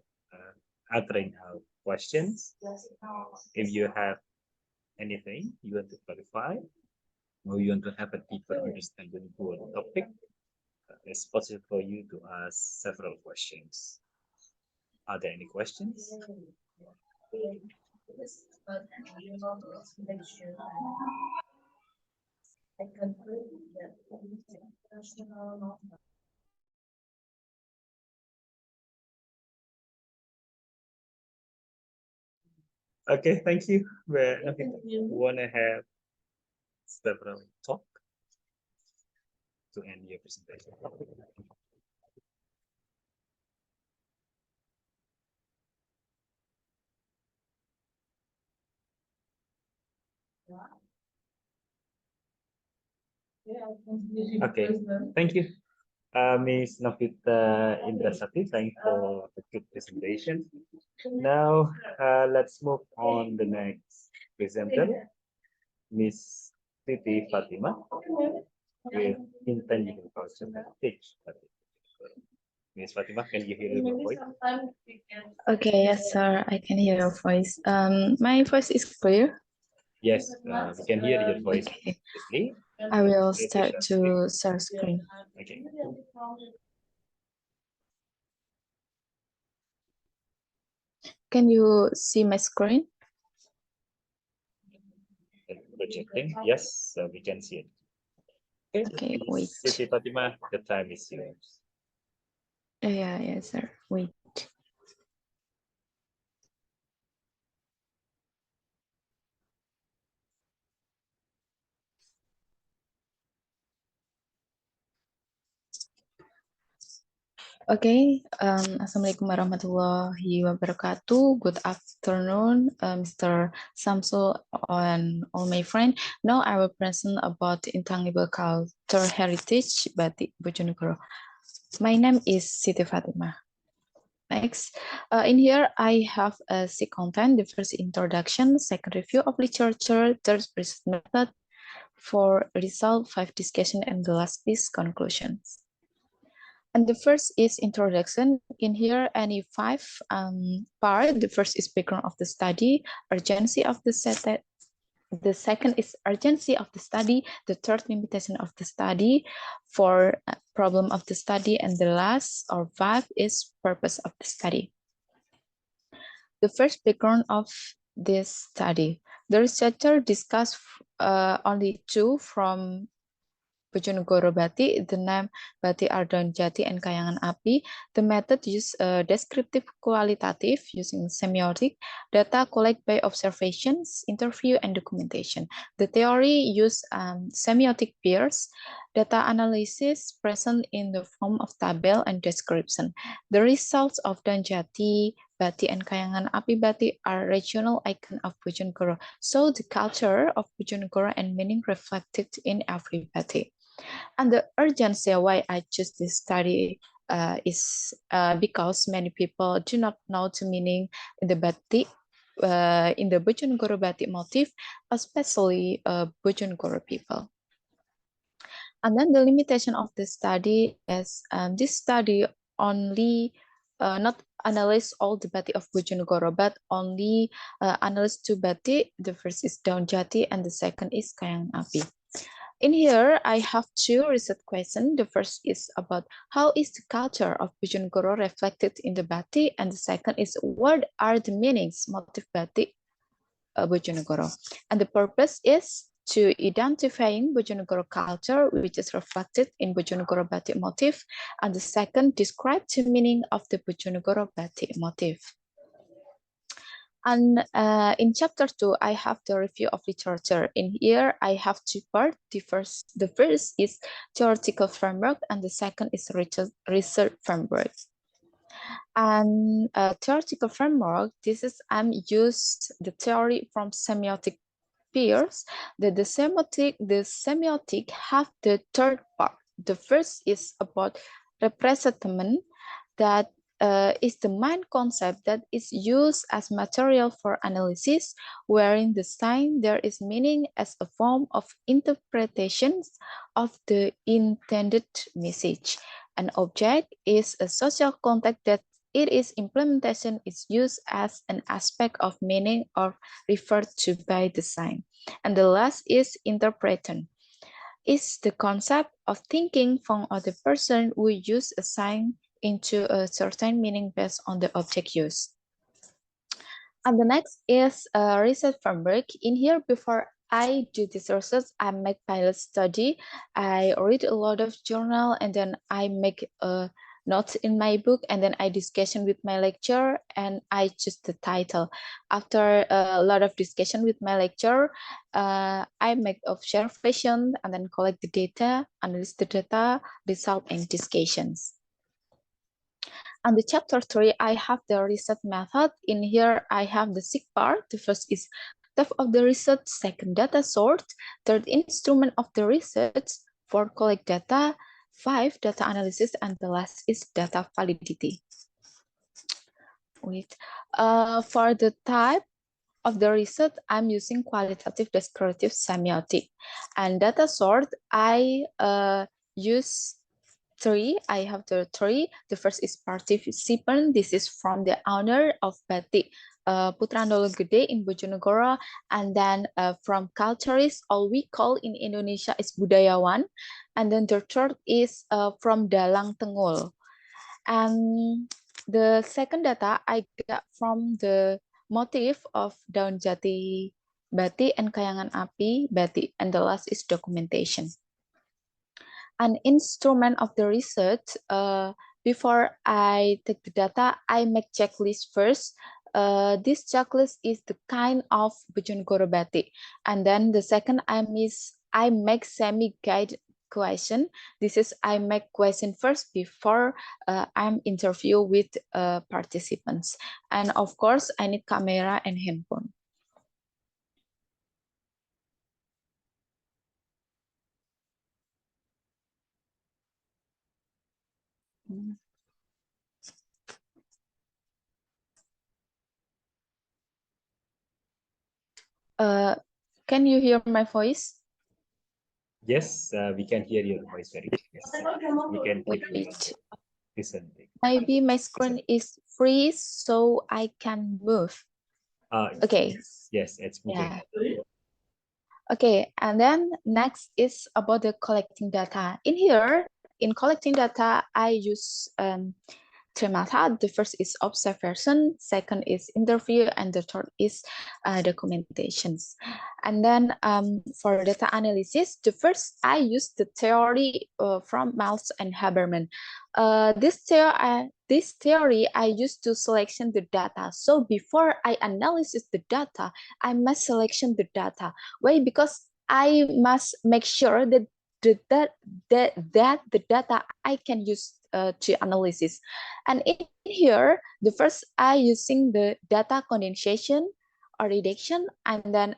answering our questions. If you have anything you want to clarify, or you want to have a deeper understanding for the topic, it's possible for you to ask several questions. Are there any questions? Okay, thank you. Want to have several talk to end your presentation? Okay, thank you. Ms. Novita Indrasati, thank you for the good presentation. Now, let's move on the next presenter, Ms. Siti Fatima, with intangible culture teach. Ms. Fatima, can you hear my voice? Okay, yes, sir. I can hear your voice. My voice is clear. Yes, we can hear your voice. Okay. Clearly. I will start to share screen. Okay. Can you see my screen? Projecting. Yes, we can see it. Okay, wait. Siti Fatima, the time is yours. Yeah, yes, sir. Wait. Okay, Assalamualaikum warahmatullahi wabarakatuh. Good afternoon, Mr. Samsul and all my friends. Now I will present about intangible culture heritage Batik Bojonegoro. My name is Siti Fatima. Next, in here I have a six content. The first introduction, second review of literature, third research method, four result, five discussion, and the last is conclusions. And the first is introduction. In here, any five part. The first is background of the study, urgency of the set. The second is urgency of the study. The third, limitation of the study. Four, problem of the study. And the last, or five, is purpose of the study. The first background of this study. The researcher discussed only two from Bojonegoro Batik, the name Batik Ardon Jati and Kayangan Api. The method use descriptive qualitative using semiotic, data collect by observations, interview, and documentation. The theory use semiotic pairs, data analysis present in the form of table and description. The results of Donjati, Batik, and Kayangan Api Batik are regional icon of Bojonegoro, so the culture of Bojonegoro and meaning reflected in every batik. And the urgency why I choose this study is because many people do not know the meaning in the batik, in the Bojonegoro batik motif, especially Bojonegoro people. And then the limitation of the study is this study only not analyze all the batik of Bojonegoro, but only analyze two batik. The first is Daun Jati and the second is Kayangan Api. In here, I have two research questions. The first is about how is the culture of Bojonegoro reflected in the batik, and the second is what are the meanings motif batik Bojonegoro. And the purpose is to identifying Bojonegoro culture, which is reflected in Bojonegoro batik motif, and the second describe the meaning of the Bojonegoro batik motif. And in chapter 2, I have the review of literature. In here, I have two parts. The first is theoretical framework, and the second is research framework. And theoretical framework, this is used the theory from semiotic pairs. The semiotic have the third part. The first is about representment, that is the main concept that is used as material for analysis, wherein the sign there is meaning as a form of interpretation of the intended message. An object is a social context that it is implementation is used as an aspect of meaning or referred to by the sign. And the last is interpretation. Is the concept of thinking from other person who use a sign into a certain meaning based on the object used. And the next is a research framework. In here, before I do this research, I make pilot study. I read a lot of journal, and then I make a notes in my book, and then I discussion with my lecturer, and I choose the title. After a lot of discussion with my lecturer, I make observation and then collect the data, analyze the data, result, and discussions. On the chapter 3, I have the research method. In here, I have the 6 part. The first is type of the research, second data source, third instrument of the research, fourth collect data, 5 data analysis, and the last is data validity. For the type of the research, I'm using qualitative descriptive semiotic. And data source, I use 3. I have the 3. The first is participant. This is from the owner of Batik Putrandolo Gede in Bojonegoro. And then from culturist, all we call in Indonesia is budayawan. And then the third is from Dalang Tengul. And the second data I got from the motif of Daun Jati Batik and Kayangan Api Batik. And the last is documentation. An instrument of the research, before I take the data, I make checklist first. This checklist is the kind of Bojonegoro Batik. And then the second I make semi-guide question. This is I make question first before I'm interview with participants. And of course, I need camera and handphone. Can you hear my voice? Yes, we can hear your voice very well. Yes. We can listen. Maybe my screen is free, so I can move. Okay. Yes, it's moving. Yeah. Okay, and then next is about the collecting data. In here, in collecting data, I use 3 methods. The first is observation, second is interview, and the third is documentations. And then for data analysis, the first I use the theory from Miles and Haberman. This theory I use to selection the data. So before I analysis the data, I must selection the data. Why? Because I must make sure that the data I can use to analysis. And in here, the first I using the data condensation or redaction, and then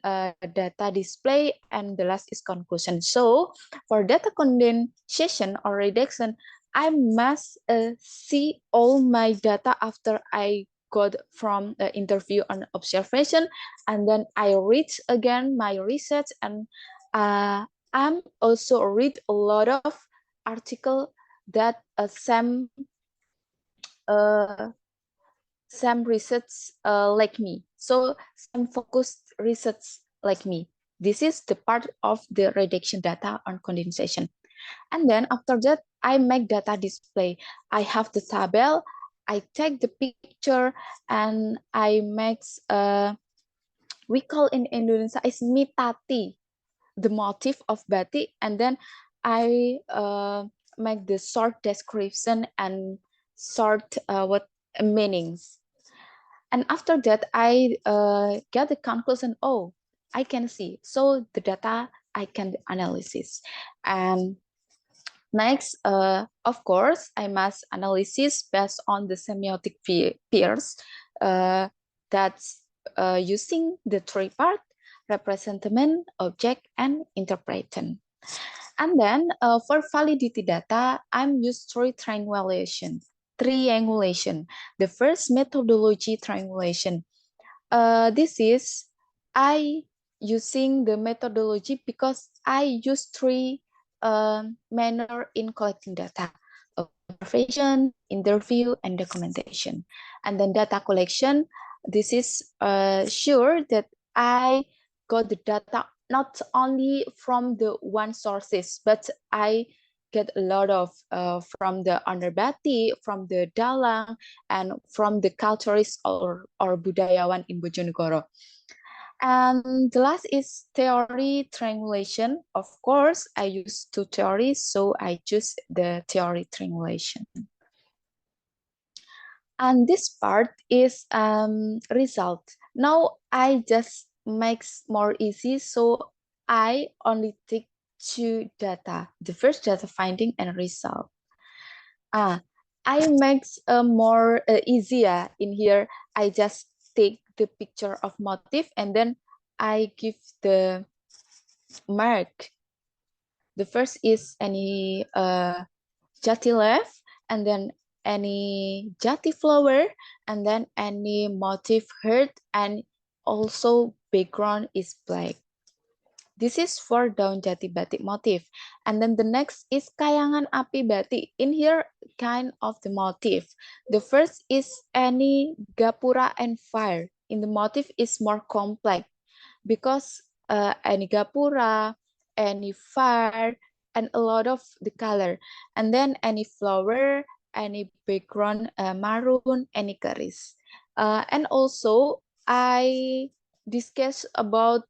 data display, and the last is conclusion. So for data condensation or redaction, I must see all my data after I got from the interview and observation, and then I read again my research, and I'm also read a lot of article that some research like me. So some focused research like me. This is the part of the redaction data on condensation. And then after that, I make data display. I have the table, I take the picture, and I make, we call in Indonesia is mitati, the motif of batik, and then I make the short description and short what meanings. And after that, I get the conclusion. Oh, I can see. So the data I can analysis. And next, of course, I must analysis based on the semiotic pairs that's using the 3 part: representative, object, and interpretation. And then for validity data, I'm use 3 triangulation. triangulation. The first methodology, triangulation. This is I using the methodology because I use three manner in collecting data: observation, interview, and documentation. And then data collection. This is sure that I got the data not only from the one sources, but I get a lot of from the underbati, from the dalang, and from the culturists or budayawan in Bojonegoro. And the last is theory triangulation. Of course, I use two theories, so I choose the theory triangulation. And this part is result. Now I just makes more easy, so I only take two data, the first data finding and result. I makes more easier in here. I just take the picture of motif and then I give the mark. The first is any jati leaf, and then any jati flower, and then any motif heart, and also background is black. This is for daun jati batik motif. And then the next is kayangan api batik. In here, kind of the motif. The first is any gapura and fire. In the motif is more complex because any gapura, any fire, and a lot of the color. And then any flower, any background maroon, any keris. And also, I discussion about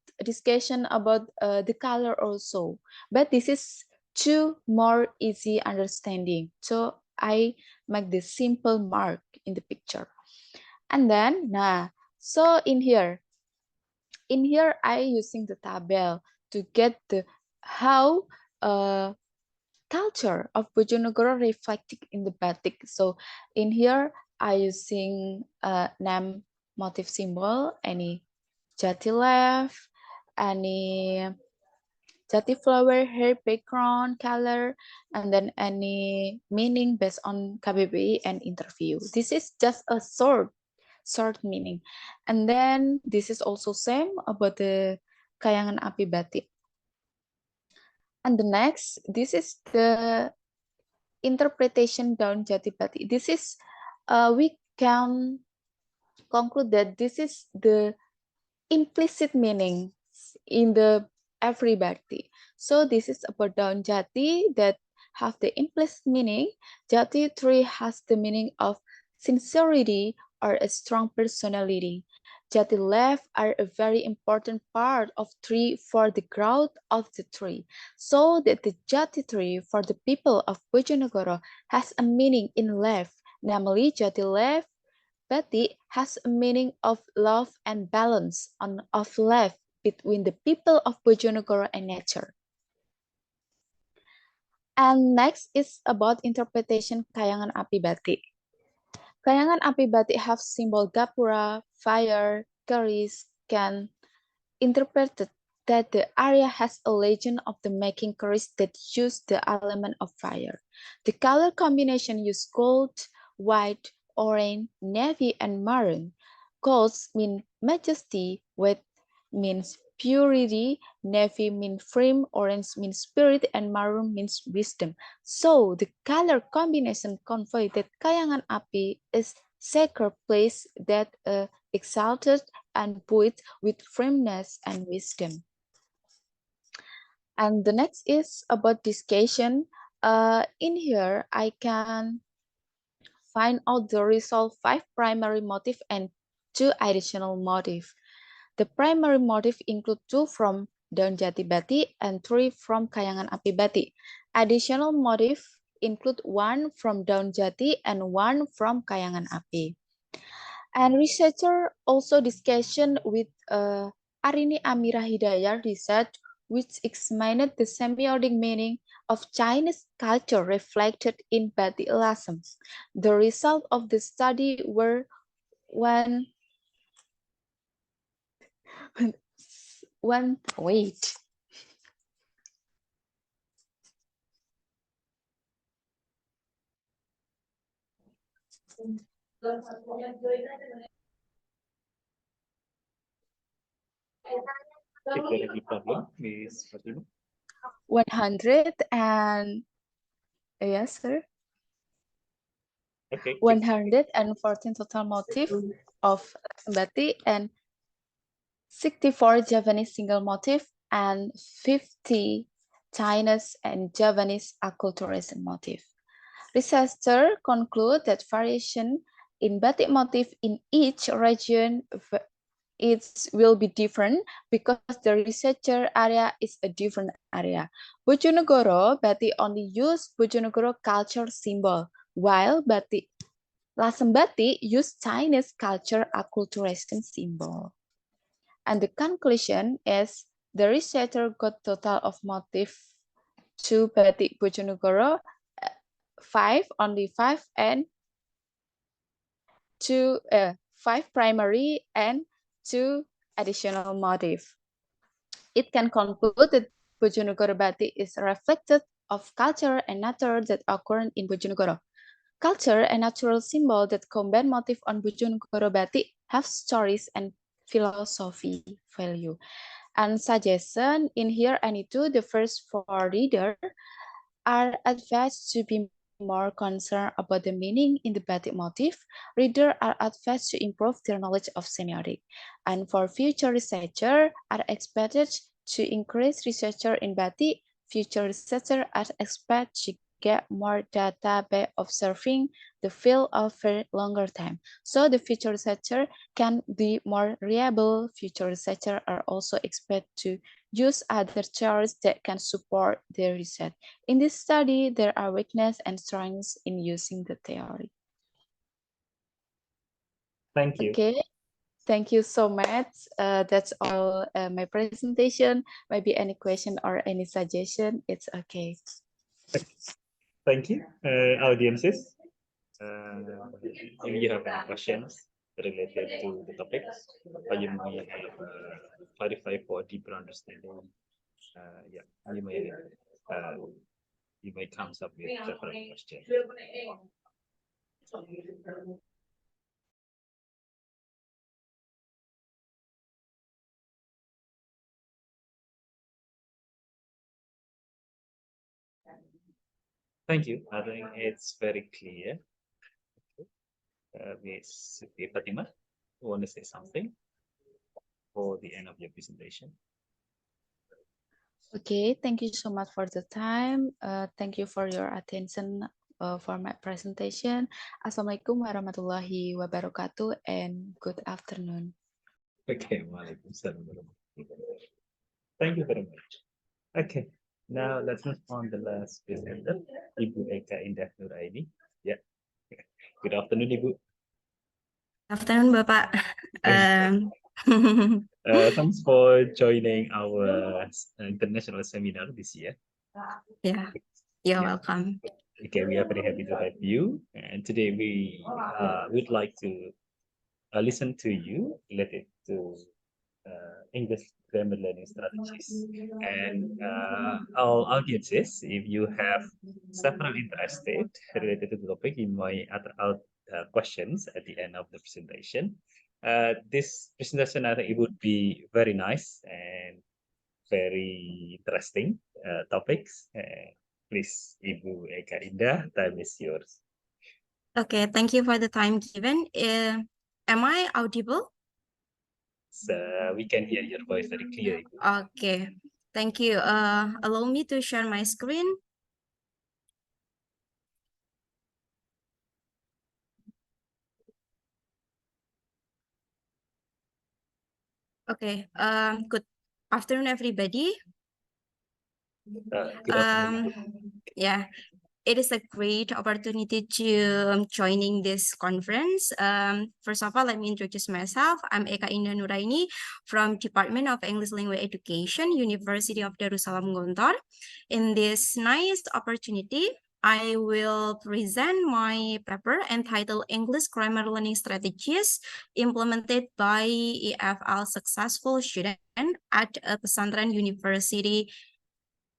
the color also, but this is too more easy understanding, so I make the simple mark in the picture. And then so in here I using the tabel to get the how culture of Bojonegoro reflected in the batik. So in here I using name motif symbol, any jati leaf, any jati flower, hair background, color, and then any meaning based on KBBI and interview. This is just a short meaning. And then this is also same about the kayangan api batik. And the next, this is the interpretation daun jati batik. This is, we can conclude that this is the implicit meaning in the everybody. So this is about daun jati that have the implicit meaning. Jati tree has the meaning of sincerity or a strong personality. Jati leaf are a very important part of tree for the growth of the tree. So that the jati tree for the people of Bojonegoro has a meaning in leaf, namely jati leaf batik has a meaning of love and balance of life between the people of Bojonegoro and nature. And next is about interpretation kayangan api batik. Kayangan api batik have symbol gapura, fire, keris, can interpret that the area has a legend of the making keris that use the element of fire. The color combination use gold, white, orange, navy, and maroon. Gold means majesty, white means purity, navy means frame, orange means spirit, and maroon means wisdom. So the color combination convey that kayangan api is sacred place that exalted and buoyed with firmness and wisdom. And the next is about discussion. In here, I can find out the result 5 primary motif and 2 additional motif. The primary motif include 2 from daun jati batik and 3 from kayangan api batik. Additional motif include 1 from daun jati and 1 from kayangan api. And researcher also discussion with Arini Amira Hidayat research, which examined the semiotic meaning of Chinese culture reflected in batik lasem. The result of the study were wait. If there is any problem, Ms. Fatima. 100 and yes, sir. Okay. 114 total motif of Styati and 64 Javanese single motif and 50 Chinese and Javanese acculturation motif. Researchers conclude that variation in batik motif in each region will be different because the researcher area is a different area. Bojonegoro batik only use Bojonegoro culture symbol, while batik Lasem batik use Chinese culture acculturation symbol. And the conclusion is the researcher got total of motif 2 batik Bojonegoro, 5 and 5 primary and 2 additional motif. It can conclude that Bojonegoro batik is reflected of culture and nature that occur in Bojonegoro. Culture and natural symbol that combine motif on Bojonegoro batik have stories and philosophy value. And suggestion in here, I need to the first for reader are advised to be more concerned about the meaning in the batik motif. Readers are advised to improve their knowledge of semiotic. And for future researchers are expected to increase researcher in batik. Future researchers are expected to get more data by observing the field over longer time. So the future researcher can be more reliable. Future researchers are also expected to use other theories that can support their research. In this study, there are weaknesses and strengths in using the theory. Thank you. Okay, thank you so much. That's all my presentation. Maybe any question or any suggestion, it's okay. Thank you, audiences. If you have any questions related to the topic, or you may have clarify for deeper understanding, yeah, you may come up with several questions. Thank you. I think it's very clear. Ms. Fatima, you want to say something for the end of your presentation? Okay, thank you so much for the time. Thank you for your attention for my presentation. Assalamualaikum warahmatullahi wabarakatuh and good afternoon. Okay, waalaikumsalam. Thank you very much. Okay, now let's move on the last presenter, Ibu Eka Indah Nuraini. Yeah. Good afternoon, Ibu. Afternoon, Bapak. Thanks for joining our international seminar this year. Yeah, you're Yeah. welcome. Okay, we are very happy to have you. And today we would like to listen to you related to English grammar learning strategies. And all audiences, if you have several interested related to the topic, you might add out questions at the end of the presentation. This presentation, I think it would be very nice and very interesting topics. Please, Ibu Eka Indah, time is yours. Okay, thank you for the time given. Am I audible? So we can hear your voice very clearly. Okay, thank you. Allow me to share my screen. Okay, good afternoon, everybody. Good afternoon. Yeah, it is a great opportunity to joining this conference. First of all, let me introduce myself. I'm Eka Indah Nuraini from Department of English Language Education, University of Darussalam Gontor. In this nice opportunity, I will present my paper entitled English Grammar Learning Strategies Implemented by EFL Successful Student at a Pesantren University.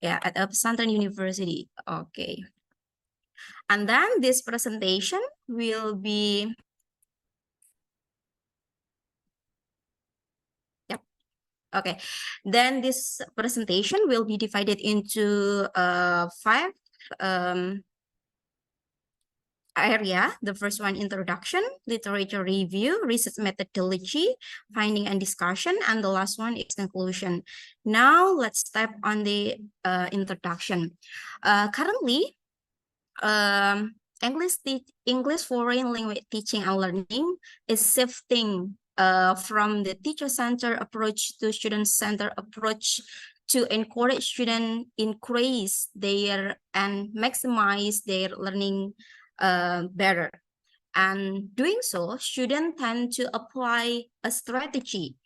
Yeah, at a Pesantren University. Okay. And then this presentation will be, yep, okay. Then this presentation will be divided into 5 area. The first one, introduction, literature review, research methodology, finding and discussion, and the last one is conclusion. Now let's step on the introduction. Currently, English foreign language teaching and learning is shifting from the teacher-centered approach to student-centered approach to encourage students increase their and maximize their learning better. And doing so, students tend to apply a strategy.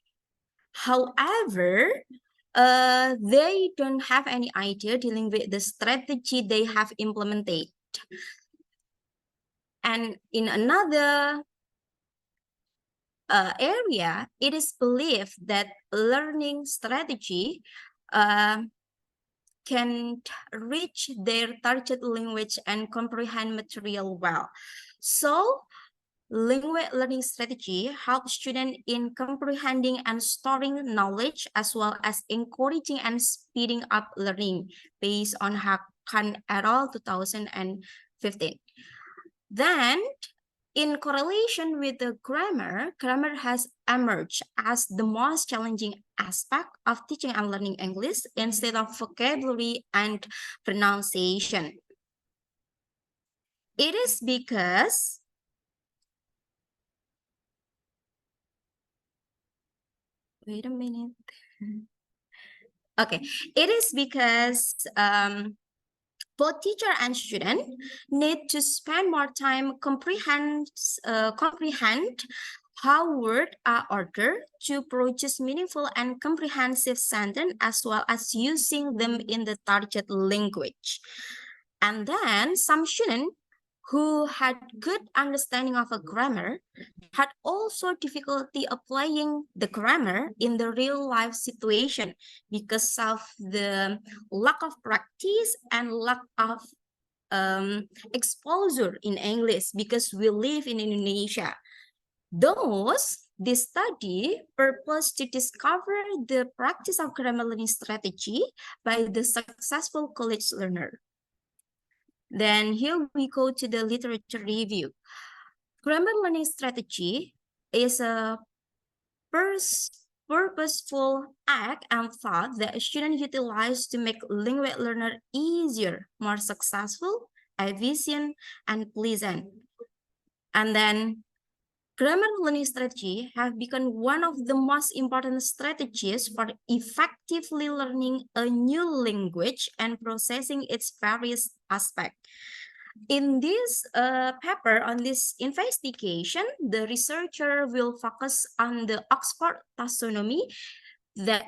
However, they don't have any idea dealing with the strategy they have implemented. And in another area, it is believed that learning strategy can reach their target language and comprehend material well. So, language learning strategy helps students in comprehending and storing knowledge, as well as encouraging and speeding up learning based on Khan et al. 2015. Then, in correlation with the grammar has emerged as the most challenging aspect of teaching and learning English instead of vocabulary and pronunciation. It is because wait a minute. Okay, it is because both teacher and student need to spend more time comprehend how words are ordered to produce meaningful and comprehensive sentence, as well as using them in the target language. And then some students who had good understanding of a grammar had also difficulty applying the grammar in the real life situation because of the lack of practice and lack of exposure in English, because we live in Indonesia. Thus, this study purposed to discover the practice of grammar learning strategy by the successful college learner. Then here we go to the literature review. Grammar learning strategy is a purposeful act and thought that a student utilize to make language learner easier, more successful, efficient, and pleasant. And then grammar learning strategy have become one of the most important strategies for effectively learning a new language and processing its various aspects. In this paper, on this investigation, the researcher will focus on the Oxford taxonomy that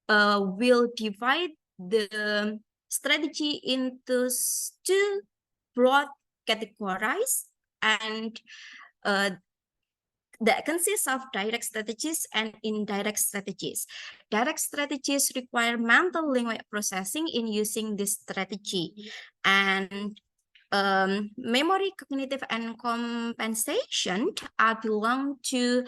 will divide the strategy into 2 broad categories, and that consists of direct strategies and indirect strategies. Direct strategies require mental language processing in using this strategy, and memory, cognitive, and compensation belong to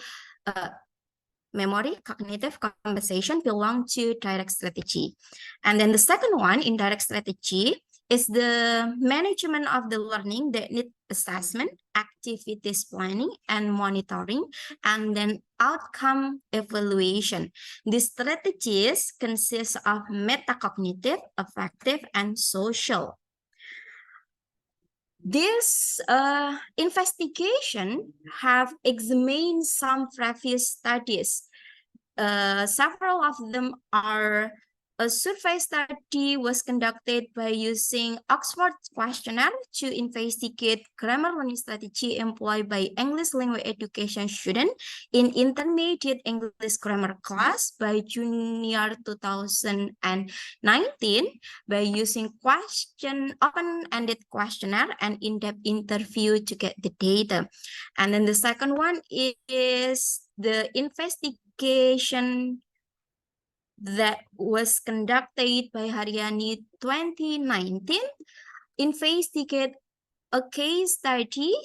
memory, cognitive, compensation belong to direct strategy. And then the second one, indirect strategy, is the management of the learning that need assessment, activities planning, and monitoring, and then outcome evaluation. These strategies consist of metacognitive, affective, and social. This investigation have examined some previous studies. Several of them are a survey study was conducted by using Oxford questionnaire to investigate grammar learning strategy employed by English language education student in intermediate English grammar class by junior 2019 by using open-ended questionnaire and in-depth interview to get the data. And then the second one is the investigation that was conducted by Widiyani 2019, investigate a case study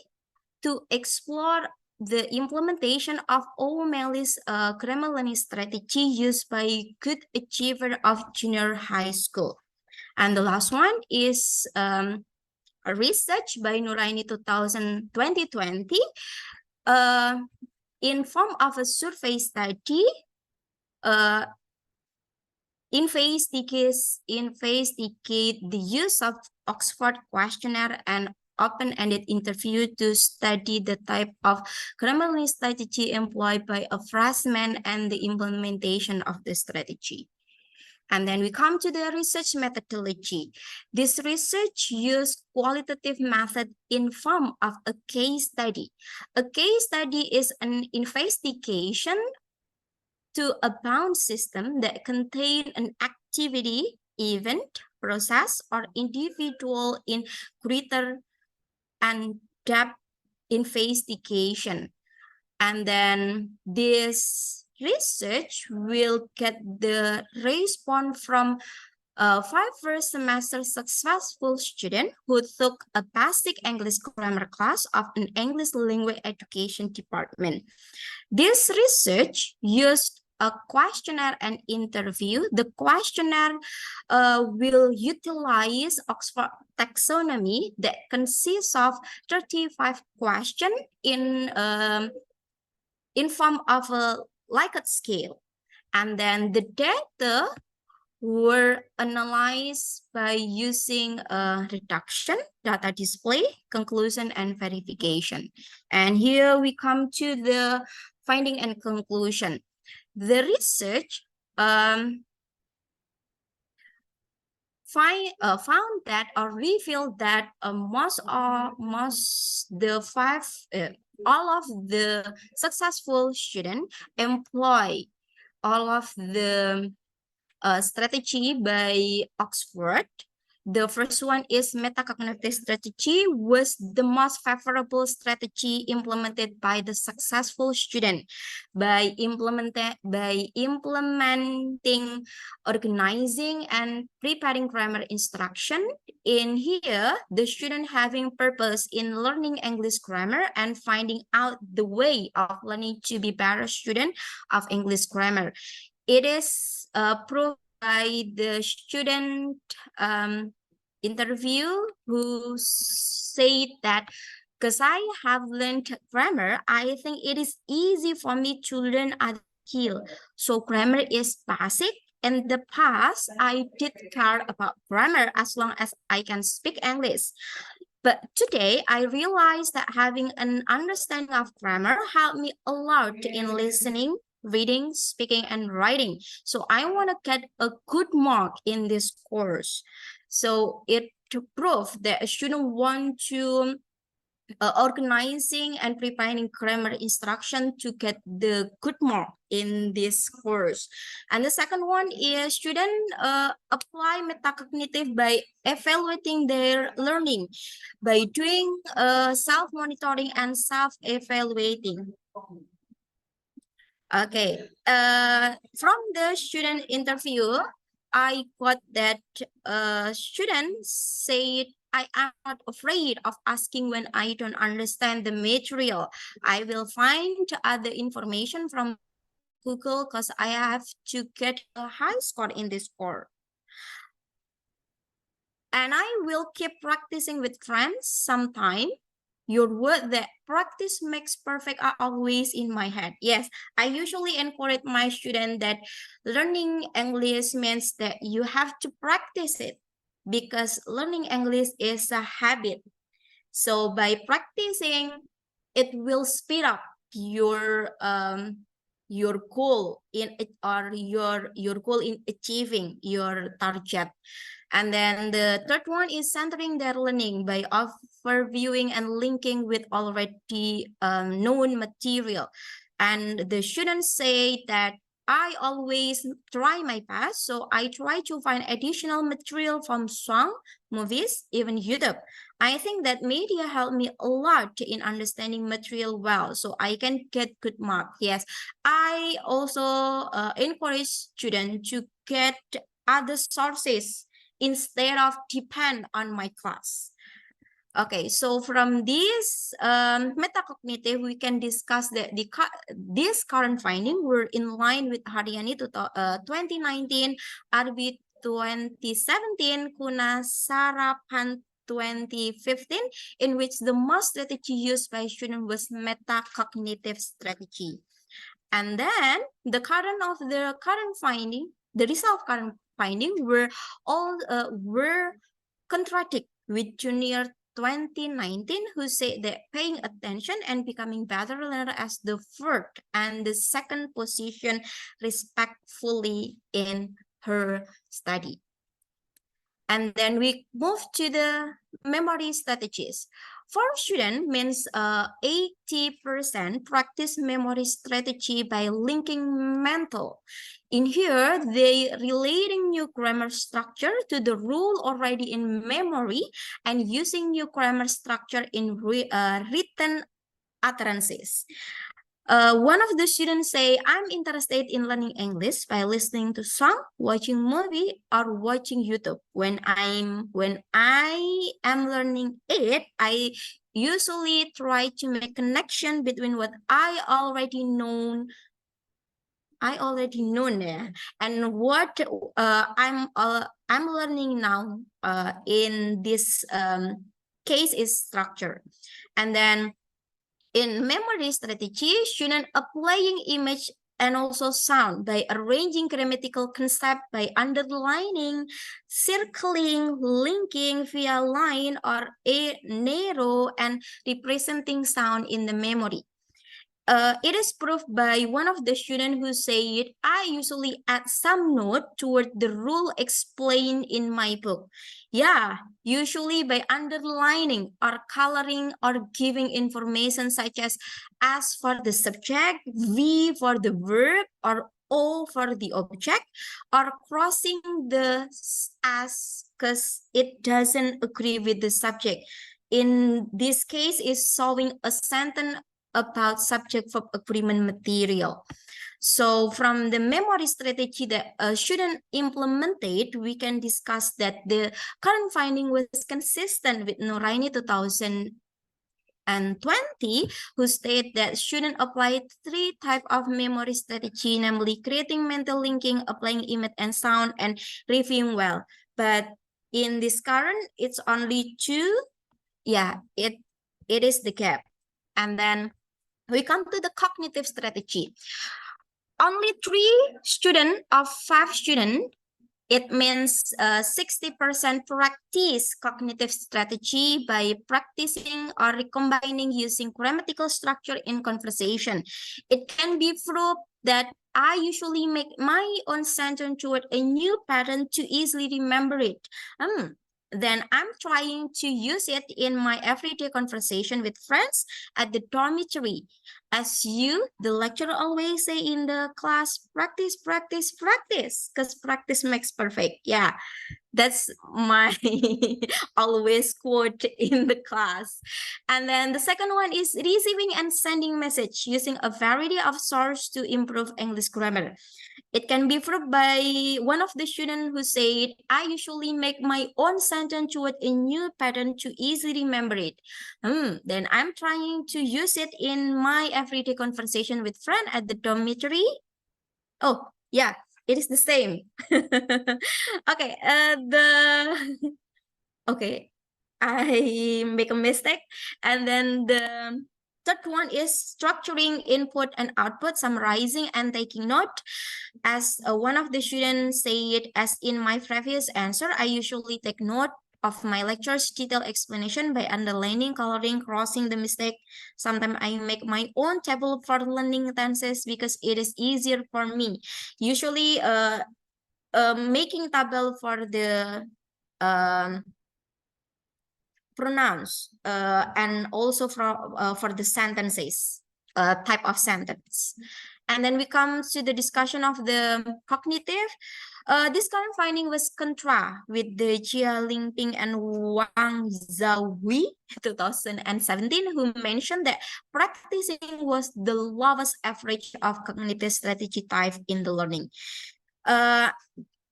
to explore the implementation of O'Malley's grammar learning strategy used by good achiever of junior high school. And the last one is a research by Nuraini 2020 in form of a survey study investigate the use of Oxford questionnaire and open-ended interview to study the type of grammar learning strategy employed by a freshman and the implementation of the strategy. And then we come to the research methodology. This research used qualitative method in form of a case study. A case study is an investigation to a bound system that contain an activity, event, process, or individual in greater and depth investigation. And then this research will get the response from a 5 first semester successful student who took a basic English grammar class of an English language education department. This research used a questionnaire and interview. The questionnaire will utilize Oxford taxonomy that consists of 35 questions in form of a Likert scale. And then the data were analyzed by using reduction, data display, conclusion, and verification. And here we come to the finding and conclusion. The research found that or revealed that all of the successful students employ all of the strategy by Oxford. The first one is metacognitive strategy, was the most favorable strategy implemented by the successful student by implementing, organizing, and preparing grammar instruction. In here, the student having purpose in learning English grammar and finding out the way of learning to be better student of English grammar. It is proved by the student interview who said that because I have learned grammar, I think it is easy for me to learn other skill. So grammar is basic. In the past, I did care about grammar as long as I can speak English. But today, I realize that having an understanding of grammar helped me a lot in listening, reading, speaking, and writing. So I want to get a good mark in this course. So it proved that a student want to organizing and preparing grammar instruction to get the good mark in this course. And the second one is student apply metacognitive by evaluating their learning by doing self-monitoring and self-evaluating. Okay, from the student interview, I got that students said, I am not afraid of asking when I don't understand the material. I will find other information from Google because I have to get a high score in this course. And I will keep practicing with friends sometime. Your word that practice makes perfect are always in my head. Yes, I usually encourage my students that learning English means that you have to practice it because learning English is a habit. So by practicing, it will speed up your goal in it or your goal in achieving your target. And then the third one is centering their learning by overviewing and linking with already known material. And the students say that I always try my best. So I try to find additional material from song, movies, even YouTube. I think that media helped me a lot in understanding material well, so I can get good marks. Yes, I also encourage students to get other sources instead of depend on my class. Okay, so from this metacognitive, we can discuss that this current finding were in line with Widiyani 2019, Arbi 2017, Kuna Sarapan 2015, in which the most strategy used by students was metacognitive strategy. And then the result of current finding were contradict with junior 2019, who said that paying attention and becoming better learner as the first and the second position respectfully in her study. And then we move to the memory strategies. For student means 80% practice memory strategy by linking mental. In here, they relating new grammar structure to the rule already in memory and using new grammar structure in written utterances. One of the students say, I'm interested in learning English by listening to song, watching movie, or watching YouTube. When I am learning it, I usually try to make connection between what I already know and what I'm learning now in this case is structure. And then in memory strategy, students applying image and also sound by arranging grammatical concept by underlining, circling, linking via line or a narrow and representing sound in the memory. It is proved by one of the students who said, I usually add some note toward the rule explained in my book. Yeah, usually by underlining or coloring or giving information such as S for the subject, V for the verb, or O for the object, or crossing the S because it doesn't agree with the subject. In this case, is showing a sentence about subject-verb agreement material. So from the memory strategy that a student implemented, we can discuss that the current finding was consistent with Nuraini 2020, who stated that students applied 3 types of memory strategy, namely creating mental linking, applying image and sound, and reviewing well. But in this current, it's only 2. Yeah, it is the gap. And then we come to the cognitive strategy. Only 3 students of 5 students, it means 60% practice cognitive strategy by practicing or recombining using grammatical structure in conversation. It can be proved that I usually make my own sentence toward a new pattern to easily remember it. Then I'm trying to use it in my everyday conversation with friends at the dormitory. As the lecturer always say in the class, practice, practice, practice, because practice makes perfect. Yeah, that's my always quote in the class. And then the second one is receiving and sending message using a variety of sources to improve English grammar. It can be proved by one of the students who said, I usually make my own sentence toward a new pattern to easily remember it. Then I'm trying to use it in my everyday conversation with friends at the dormitory. Oh, yeah, it is the same. Okay, okay, I make a mistake. And then the third one is structuring input and output, summarizing and taking note. As one of the students said, as in my previous answer, I usually take note of my lecture's detailed explanation by underlining, coloring, crossing the mistake. Sometimes I make my own table for learning tenses because it is easier for me. Usually, making table for the pronouns and also for the sentences, type of sentence. And then we come to the discussion of the cognitive. This current finding was contra with the Jia Lingping and Wang Zhaohui 2017, who mentioned that practicing was the lowest average of cognitive strategy type in the learning. And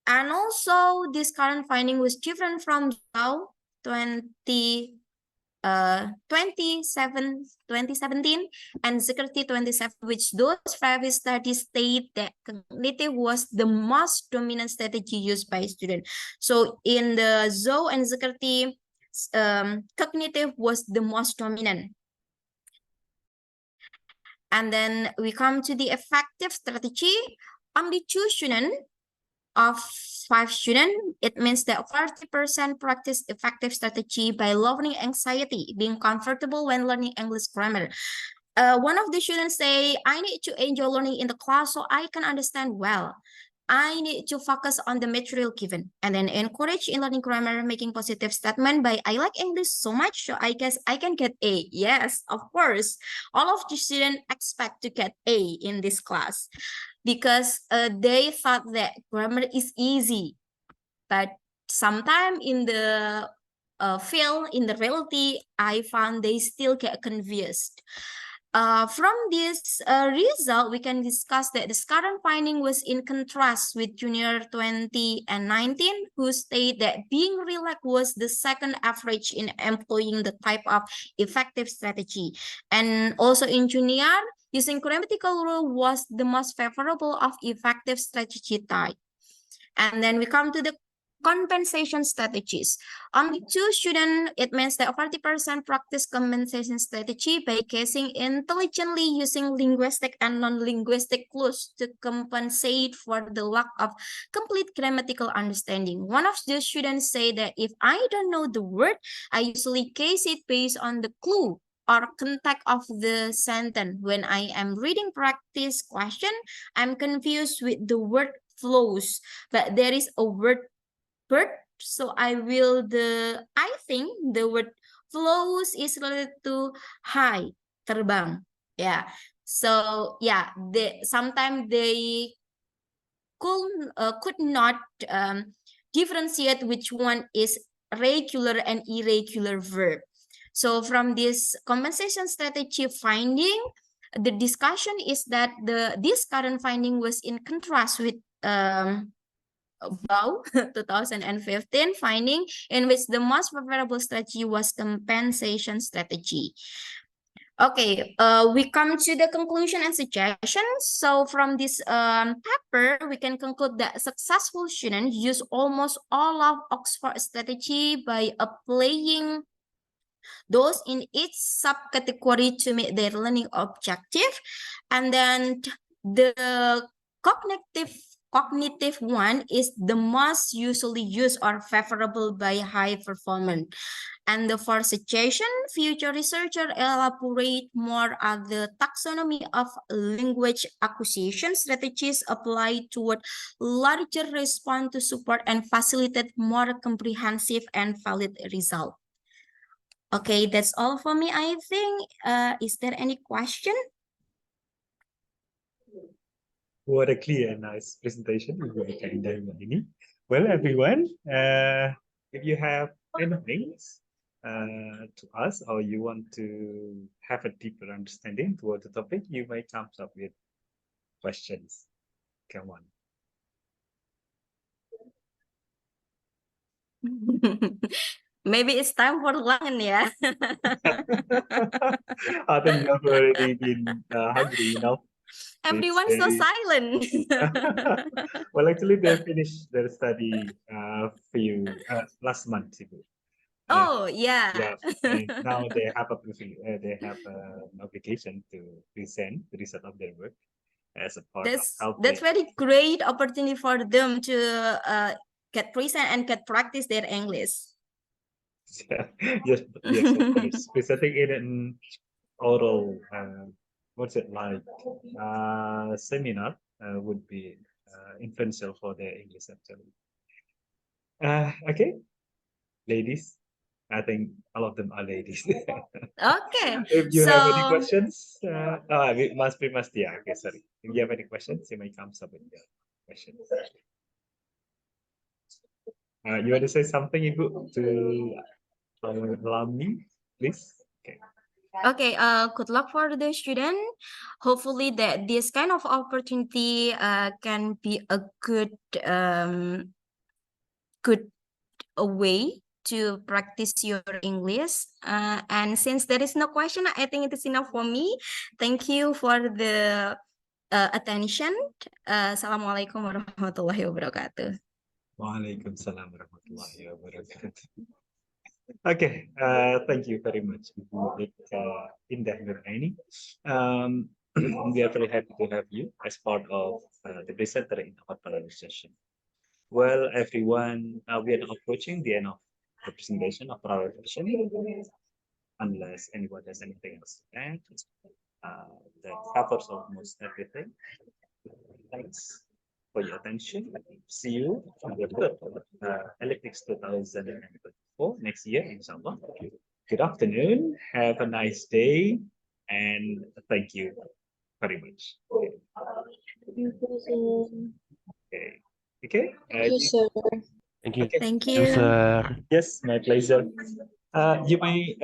also this current finding was different from Zhao 20 2017 and Zakrti 27, which those previous studies state that cognitive was the most dominant strategy used by students. So in the Zo and Zakrti, cognitive was the most dominant. And then we come to the effective strategy. Only 2 students of 5 students, it means that 40% practice effective strategy by lowering anxiety, being comfortable when learning English grammar. One of the students say, I need to enjoy learning in the class so I can understand well. I need to focus on the material given, and then encourage in learning grammar, making positive statement by I like English so much, so I guess I can get A. Yes, of course. All of the students expect to get A in this class because they thought that grammar is easy. But sometime in the field, in the reality, I found they still get confused. From this result, we can discuss that this current finding was in contrast with junior 20 and 19, who state that being relaxed was the second average in employing the type of effective strategy. And also in junior, using grammatical rule was the most favorable of effective strategy type. And then we come to the compensation strategies. Only 2 students, it means that 40% practice compensation strategy by guessing intelligently using linguistic and non-linguistic clues to compensate for the lack of complete grammatical understanding. One of the students say that if I don't know the word, I usually guess it based on the clue or context of the sentence. When I am reading practice question, I'm confused with the word flows, but there is a word bird, so I think the word flows is related to high, terbang. Yeah. So yeah, sometimes they could not differentiate which one is regular and irregular verb. So from this compensation strategy finding, the discussion is that this current finding was in contrast with Bow 2015 finding, in which the most favorable strategy was compensation strategy. Okay, we come to the conclusion and suggestions. So from this paper, we can conclude that successful students use almost all of Oxford strategy by applying those in each subcategory to meet their learning objective. And then the cognitive one is the most usually used or favorable by high performance. And the fourth suggestion, future researchers elaborate more on the taxonomy of language acquisition strategies applied toward larger response to support and facilitate more comprehensive and valid result. Okay, that's all for me, I think. Is there any question? What a clear and nice presentation. Well, everyone, if you have anything to us or you want to have a deeper understanding toward the topic, you may come up with questions. Come on. Maybe it's time for Langen, yeah. I think you've already been hungry, you know. Everyone's so silent. Well, actually, they finished their study last month. Oh, yeah. Yeah, and now they have an obligation to present the result of their work as a part of That's very great opportunity for them to get present and get practice their English. yes, of course. Presenting in an oral, what's it like? Seminar would be influential for their English actually. Okay, ladies. I think all of them are ladies. Okay. If you have any questions, it must be yeah. Okay, sorry. If you have any questions, you may come up with your questions. You want to say something, Ibu, to allow me, please? Okay. Okay, good luck for the student. Hopefully that this kind of opportunity can be a good way to practice your English. And since there is no question, I think it is enough for me. Thank you for the attention. Assalamualaikum warahmatullahi wabarakatuh. Waalaikumsalam warahmatullahi wabarakatuh. Okay, thank you very much, Indah Nuraini. We are very happy to have you as part of the presenter in our panel session. Well, everyone, we are now approaching the end of the presentation of our session. Unless anyone has anything else to add, that covers almost everything. Thanks for your attention. See you on the ELITICS 2024 next year, inshallah. Good afternoon. Have a nice day, and thank you very much. Okay. Okay. Thank you, sir. Thank you. Okay. Thank you. Sir. Yes, my pleasure. You may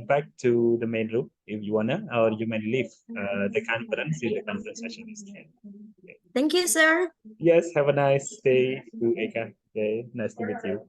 back to the main room if you wanna, or you may leave the conference if the conference session is there. Thank you, sir. Yes, have a nice day to Eka. Okay, nice to meet you.